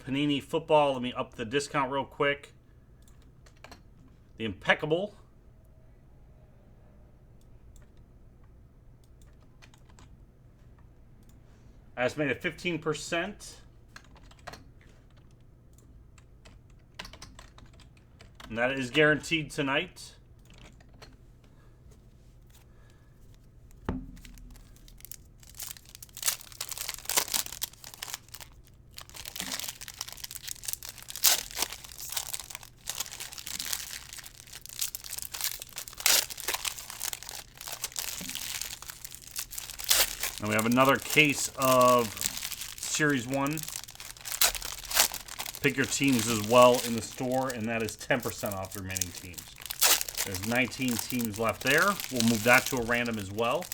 Panini Football. Let me up the discount real quick. The Impeccable. I estimated 15%. And that is guaranteed tonight. And we have another case of Series 1. Pick your teams as well in the store, and that is 10% off the remaining teams. There's 19 teams left there. We'll move that to a random as well.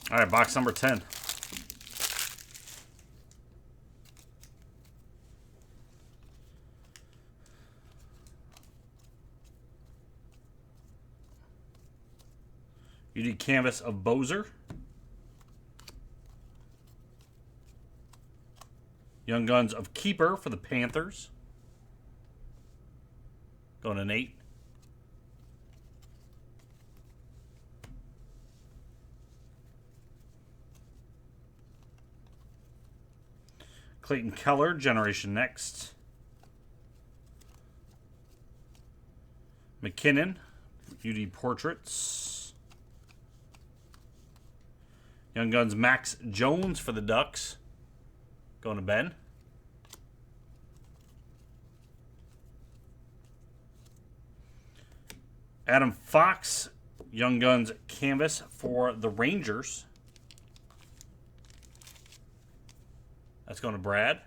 All right, box number 10. You need canvas of Bozer. Young Guns of Keeper for the Panthers. Going to Nate. Clayton Keller, Generation Next. McKinnon, UD Portraits. Young Guns Max Jones for the Ducks. Going to Ben. Adam Fox, Young Guns Canvas for the Rangers. That's going to Brad.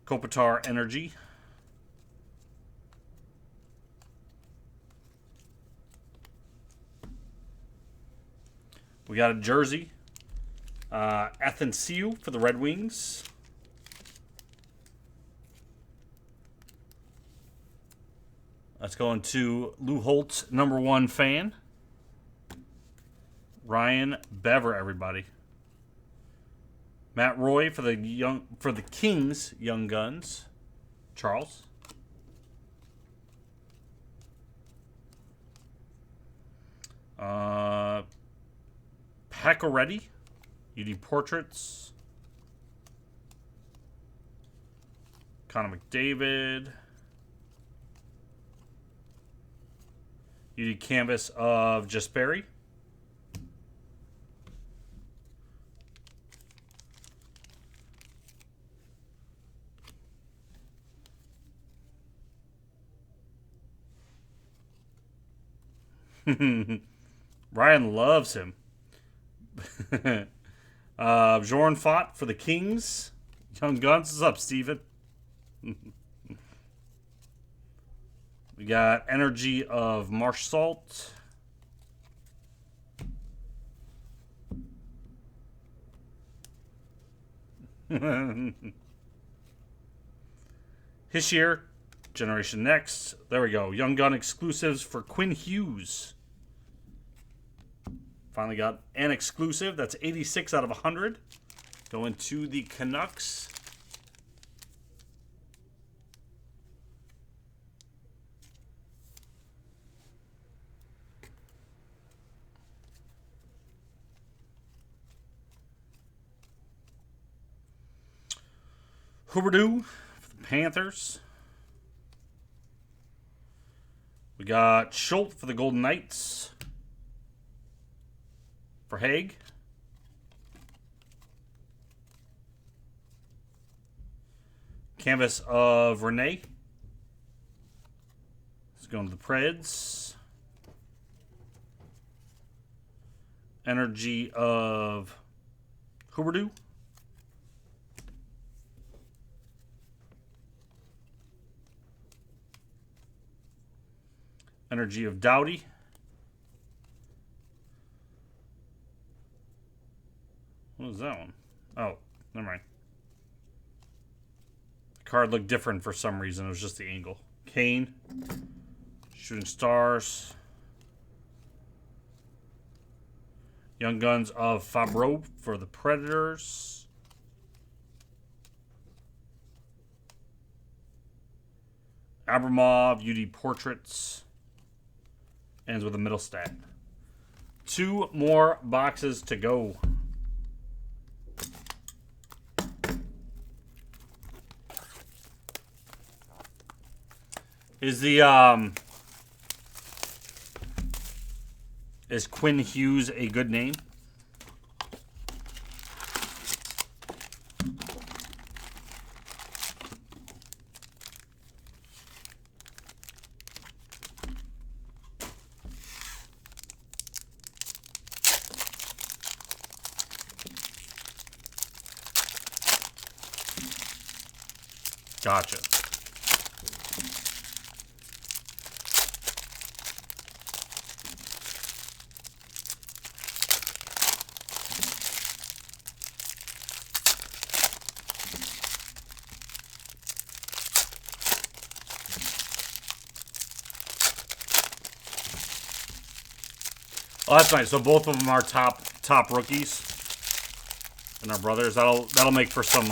Kopitar Energy. We got a jersey. Athanasiu for the Red Wings. Let's go into Lou Holtz, #1 fan. Ryan Bever, everybody. Matt Roy for the Kings Young Guns. Charles. Pacioretty, UD Portraits. Connor McDavid. UD Canvas of Jesperi. Ryan loves him. Bjorn Fott for the Kings. Young Guns. What's up, Steven? We got Energy of Marsh Salt. Hischier, Generation Next. There we go. Young Gun exclusives for Quinn Hughes. Finally got an exclusive. That's 86 out of 100. Going to the Canucks. Huberdeau for the Panthers. We got Schultz for the Golden Knights. For Haig. Canvas of Renee. Let's go into the Preds. Energy of Huberdeau. Energy of Doughty. What was that one? Oh, never mind. The card looked different for some reason. It was just the angle. Kane. Shooting Stars. Young Guns of Fabro for the Predators. Abramov, UD Portraits. Ends with a middle stat. 2 more boxes to go. Is Quinn Hughes a good name? Gotcha. Oh, that's nice. So both of them are top rookies, and our brothers. That'll make for some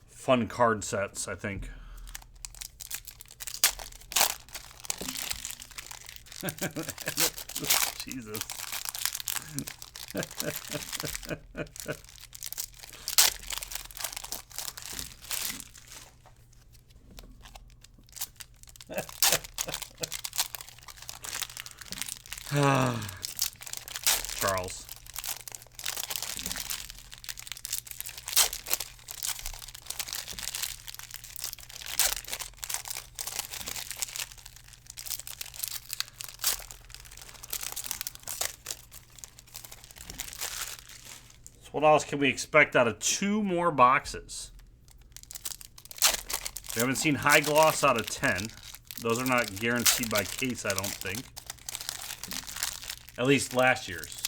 fun card sets, I think. Jesus. Charles. So what else can we expect out of 2 more boxes? We haven't seen high gloss out of 10. Those are not guaranteed by case, I don't think. At least last year's.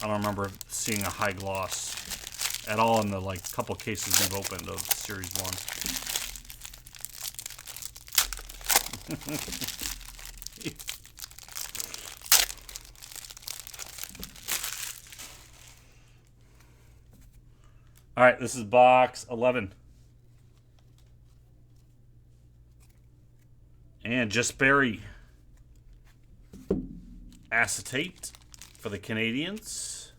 I don't remember seeing a high gloss at all in the couple cases we've opened of Series 1. All right, this is box 11. And just Barry acetate for the Canadians.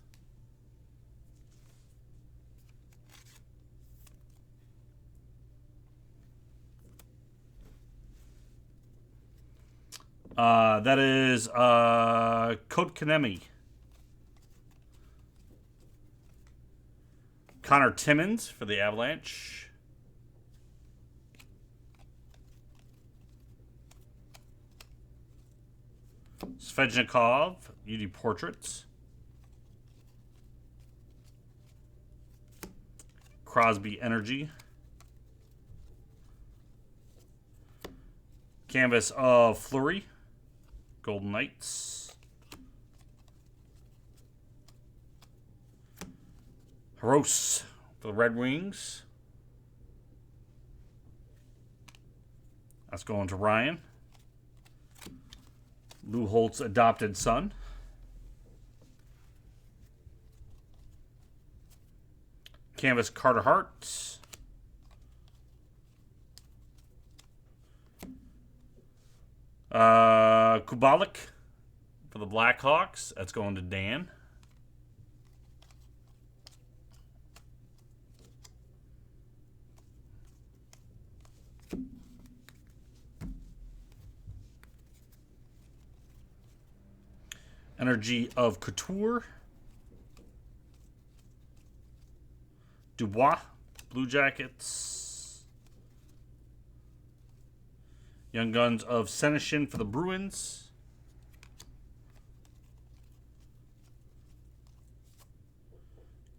That is Kotkaniemi. Connor Timmins for the Avalanche. Svechnikov, UD Portraits. Crosby Energy. Canvas of Fleury, Golden Knights. Haros for the Red Wings. That's going to Ryan. Lou Holt's adopted son. Canvas Carter Hart. Kubalik for the Blackhawks. That's going to Dan. Energy of Couture. Dubois, Blue Jackets. Young Guns of Senyshyn for the Bruins.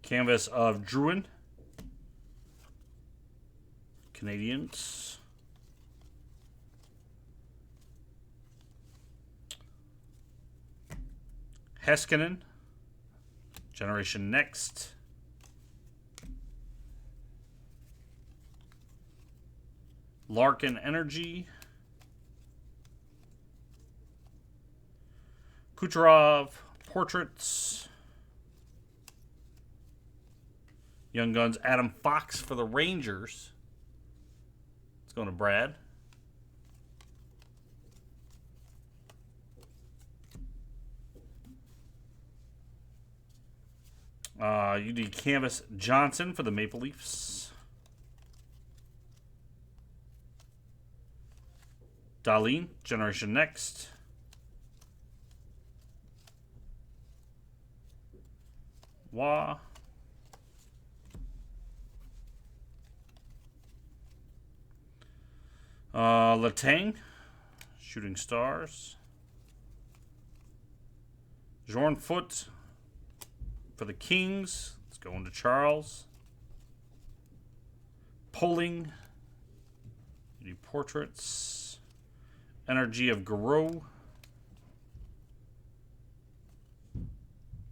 Canvas of Drouin, Canadians. Heiskanen, Generation Next. Larkin Energy. Kucherov, Portraits. Young Guns, Adam Fox for the Rangers. It's going to Brad. UD Canvas Johnson for the Maple Leafs. Dahlin, Generation Next. Wah. Letang, Shooting Stars. Jorn Foot for the Kings. Let's go into Charles. Poling, Portraits. Energy of Garreau.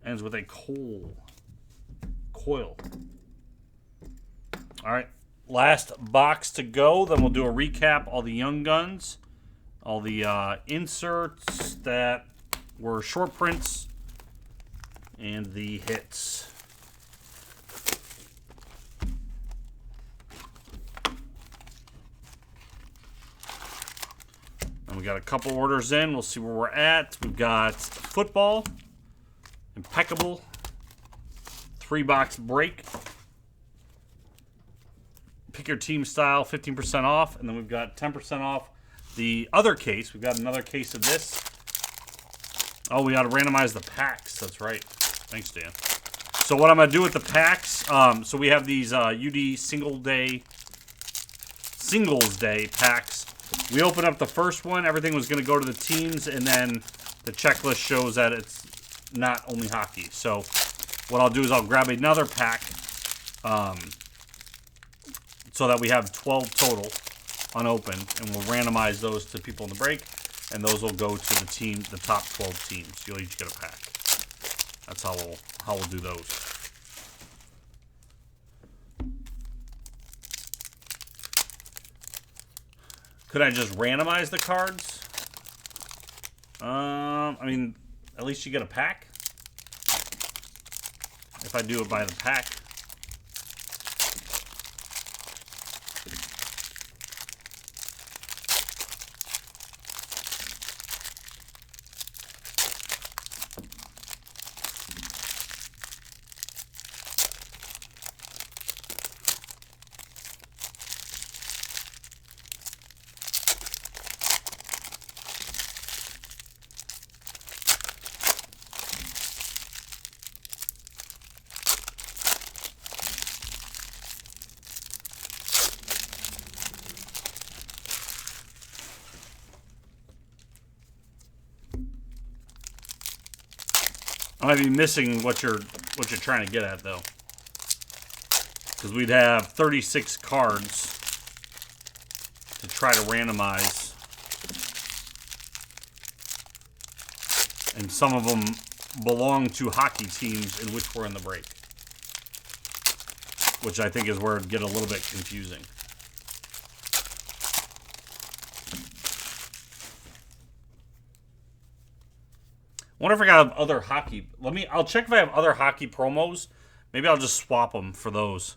Ends with a coil. All right, last box to go. Then we'll do a recap. All the Young Guns, all the inserts that were short prints, and the hits. And we got a couple orders in. We'll see where we're at. We've got football, impeccable, 3-box break. Pick your team style, 15% off. And then we've got 10% off the other case. We've got another case of this. Oh, we got to randomize the packs. That's right. Thanks, Dan. So what I'm going to do with the packs, so we have these UD Singles Day packs. We open up the first one. Everything was going to go to the teams, and then the checklist shows that it's not only hockey. So what I'll do is I'll grab another pack so that we have 12 total unopened, and we'll randomize those to people in the break, and those will go to the team, the top 12 teams. You'll each get a pack. That's how we'll do those. Could I just randomize the cards? I mean, at least you get a pack. If I do it by the pack. I might be missing what you're trying to get at, though, because we'd have 36 cards to try to randomize, and some of them belong to hockey teams in which we're in the break, which I think is where it'd get a little bit confusing. I wonder if I got other hockey. I'll check if I have other hockey promos. Maybe I'll just swap them for those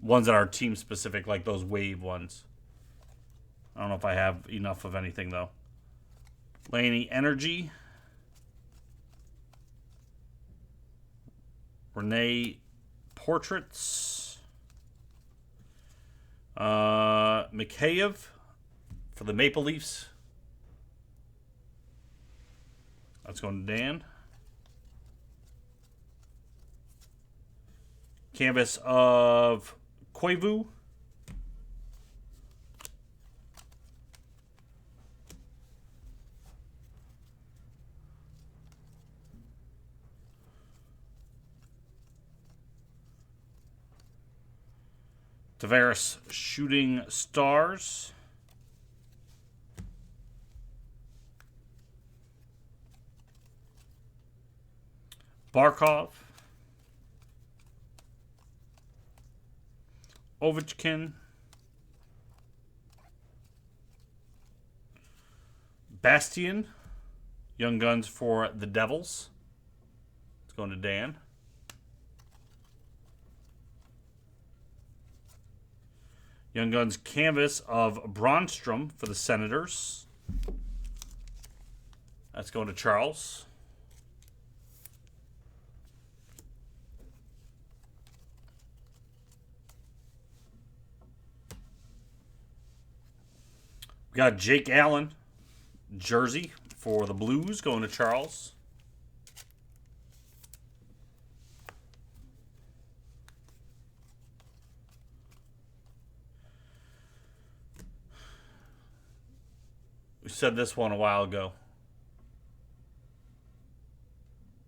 ones that are team specific, like those wave ones. I don't know if I have enough of anything, though. Laney Energy. Renee Portraits. Mikheyev for the Maple Leafs. That's going to Dan. Canvas of Koivu. Tavares Shooting Stars. Barkov. Ovechkin. Bastian. Young Guns for the Devils. It's going to Dan. Young Guns canvas of Bronstrom for the Senators. That's going to Charles. We got Jake Allen jersey for the Blues going to Charles. We said this one a while ago.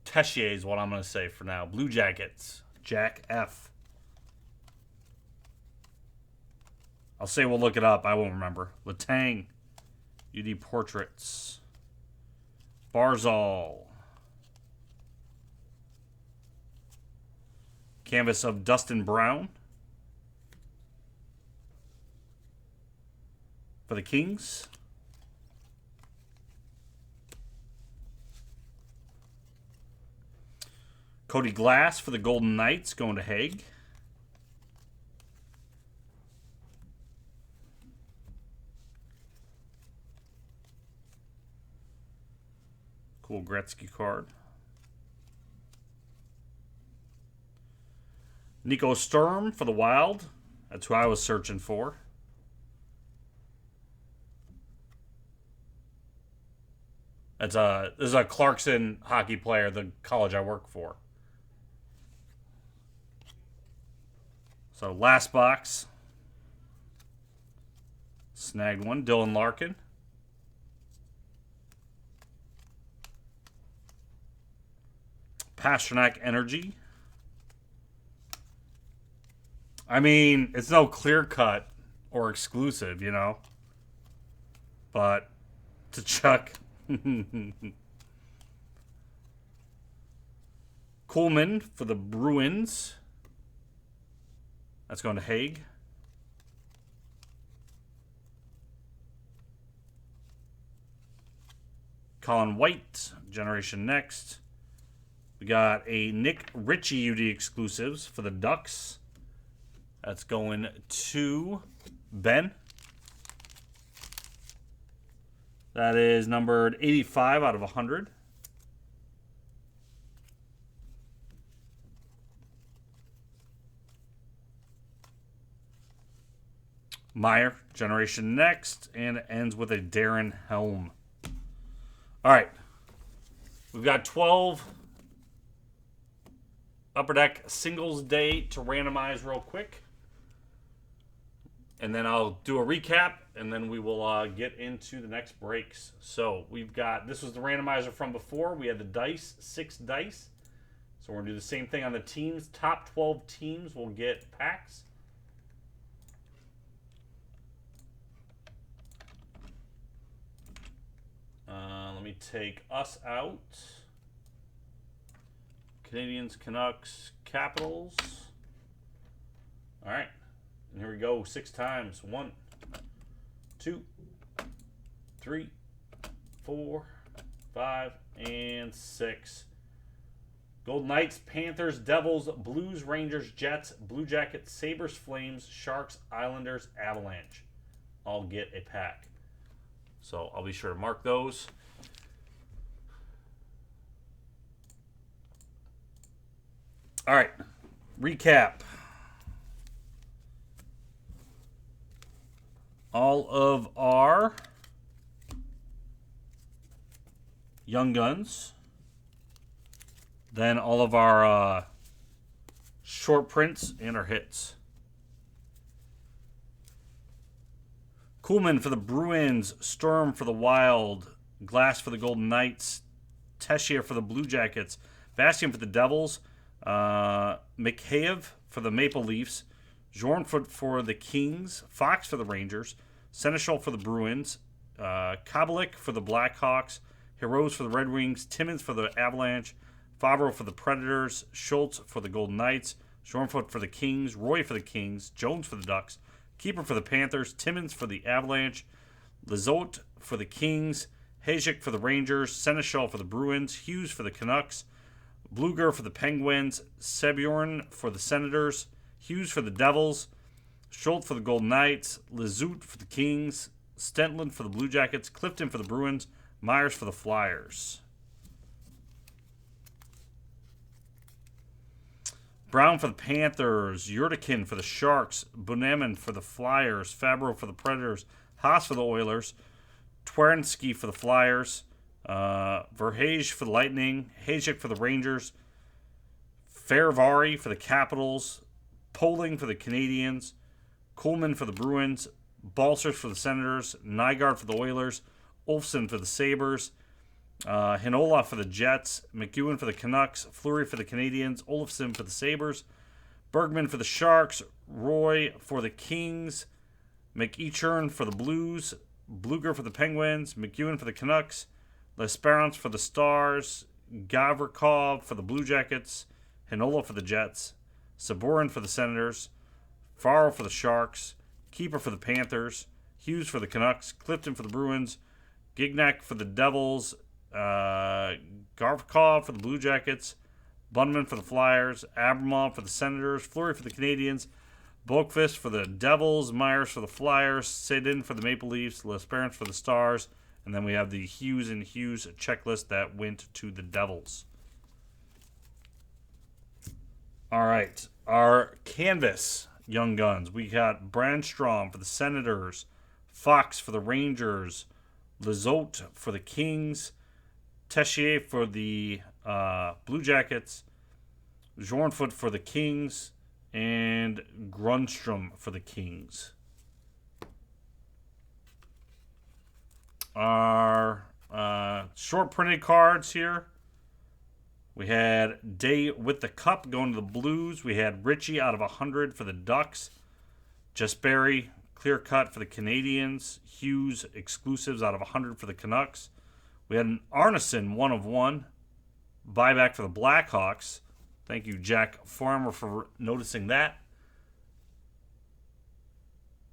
Tessier is what I'm going to say for now. Blue Jackets. Jack F. I'll say we'll look it up. I won't remember. Letang. UD Portraits. Barzal. Canvas of Dustin Brown. For the Kings. Cody Glass for the Golden Knights going to Haig. Cool Gretzky card. Nico Sturm for the Wild. That's who I was searching for. This is a Clarkson hockey player, the college I work for. So last box. Snagged one. Dylan Larkin. Pastrnak Energy. I mean, it's no clear cut or exclusive, you know. But to Chuck. Coleman for the Bruins. That's going to Haig. Colin White, Generation Next. We got a Nick Ritchie UD exclusives for the Ducks. That's going to Ben. That is numbered 85 out of 100. Meyer, Generation Next, and it ends with a Darren Helm. All right. We've got 12 Upper Deck Singles Day to randomize real quick. And then I'll do a recap, and then we will get into the next breaks. So we've got, this was the randomizer from before. We had the dice, 6 dice. So we're going to do the same thing on the teams. Top 12 teams will get packs. Let me take us out. Canadians, Canucks, Capitals. All right. And here we go. 6 times. 1, 2, 3, 4, 5, and 6. Golden Knights, Panthers, Devils, Blues, Rangers, Jets, Blue Jackets, Sabres, Flames, Sharks, Islanders, Avalanche. All get a pack. So I'll be sure to mark those. All right. Recap. All of our Young Guns. Then all of our short prints and our hits. Kuhlman for the Bruins, Sturm for the Wild, Glass for the Golden Knights, Tessier for the Blue Jackets, Bastian for the Devils, Mikheyev for the Maple Leafs, Zornfoot for the Kings, Fox for the Rangers, Seneschal for the Bruins, Kabalik for the Blackhawks, Heroes for the Red Wings, Timmins for the Avalanche, Favreau for the Predators, Schultz for the Golden Knights, Zornfoot for the Kings, Roy for the Kings, Jones for the Ducks, Keeper for the Panthers, Timmins for the Avalanche, Lizotte for the Kings, Hayek for the Rangers, Seneschal for the Bruins, Hughes for the Canucks, Bluger for the Penguins, Sebjorn for the Senators, Hughes for the Devils, Schultz for the Golden Knights, Lizotte for the Kings, Stentland for the Blue Jackets, Clifton for the Bruins, Myers for the Flyers. Brown for the Panthers, Yurtikin for the Sharks, Buneman for the Flyers, Fabro for the Predators, Haas for the Oilers, Twernsky for the Flyers, Verhage for the Lightning, Hayek for the Rangers, Farivari for the Capitals, Poling for the Canadiens, Coleman for the Bruins, Balsers for the Senators, Nygaard for the Oilers, Olfsson for the Sabres, Hinola for the Jets, McEwen for the Canucks, Fleury for the Canadiens, Olofsson for the Sabres, Bergman for the Sharks, Roy for the Kings, McEachern for the Blues, Bluger for the Penguins, McEwen for the Canucks, L'Esperance for the Stars, Gavrikov for the Blue Jackets, Hinola for the Jets, Saborin for the Senators, Farrell for the Sharks, Keeper for the Panthers, Hughes for the Canucks, Clifton for the Bruins, Gignac for the Devils, Gavrikov for the Blue Jackets, Bunman for the Flyers, Abramov for the Senators, Fleury for the Canadiens, Boqvist for the Devils, Myers for the Flyers, Sedin for the Maple Leafs, L'Esperance for the Stars, and then we have the Hughes and Hughes checklist that went to the Devils. All right, our canvas Young Guns. We got Brandstrom for the Senators, Fox for the Rangers, Lizotte for the Kings, Tessier for the Blue Jackets, Zornfoot for the Kings, and Grundstrom for the Kings. Our short printed cards here. We had Day with the Cup going to the Blues. We had Ritchie out of 100 for the Ducks. Jesperi, clear cut for the Canadians. Hughes exclusives out of 100 for the Canucks. We had an Arneson 1 of 1 buyback for the Blackhawks. Thank you, Jack Farmer, for noticing that.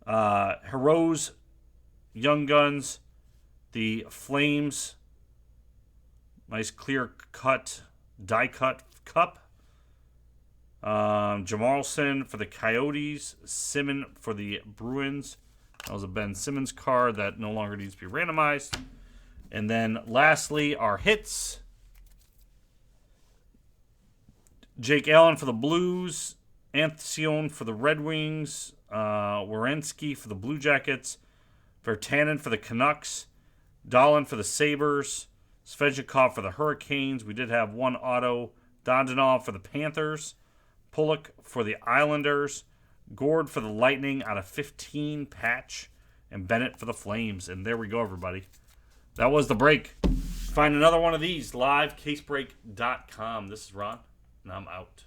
Heroes, Young Guns, the Flames. Nice clear cut, die cut cup. Jamarlson for the Coyotes. Simmons for the Bruins. That was a Ben Simmons card that no longer needs to be randomized. And then lastly, our hits. Jake Allen for the Blues. Antcion for the Red Wings. Werenski for the Blue Jackets. Virtanen for the Canucks. Dahlin for the Sabres. Svechnikov for the Hurricanes. We did have one auto. Donjanov for the Panthers. Pulock for the Islanders. Gord for the Lightning out of 15 patch. And Bennett for the Flames. And there we go, everybody. That was the break. Find another one of these live, casebreak.com. This is Ron, and I'm out.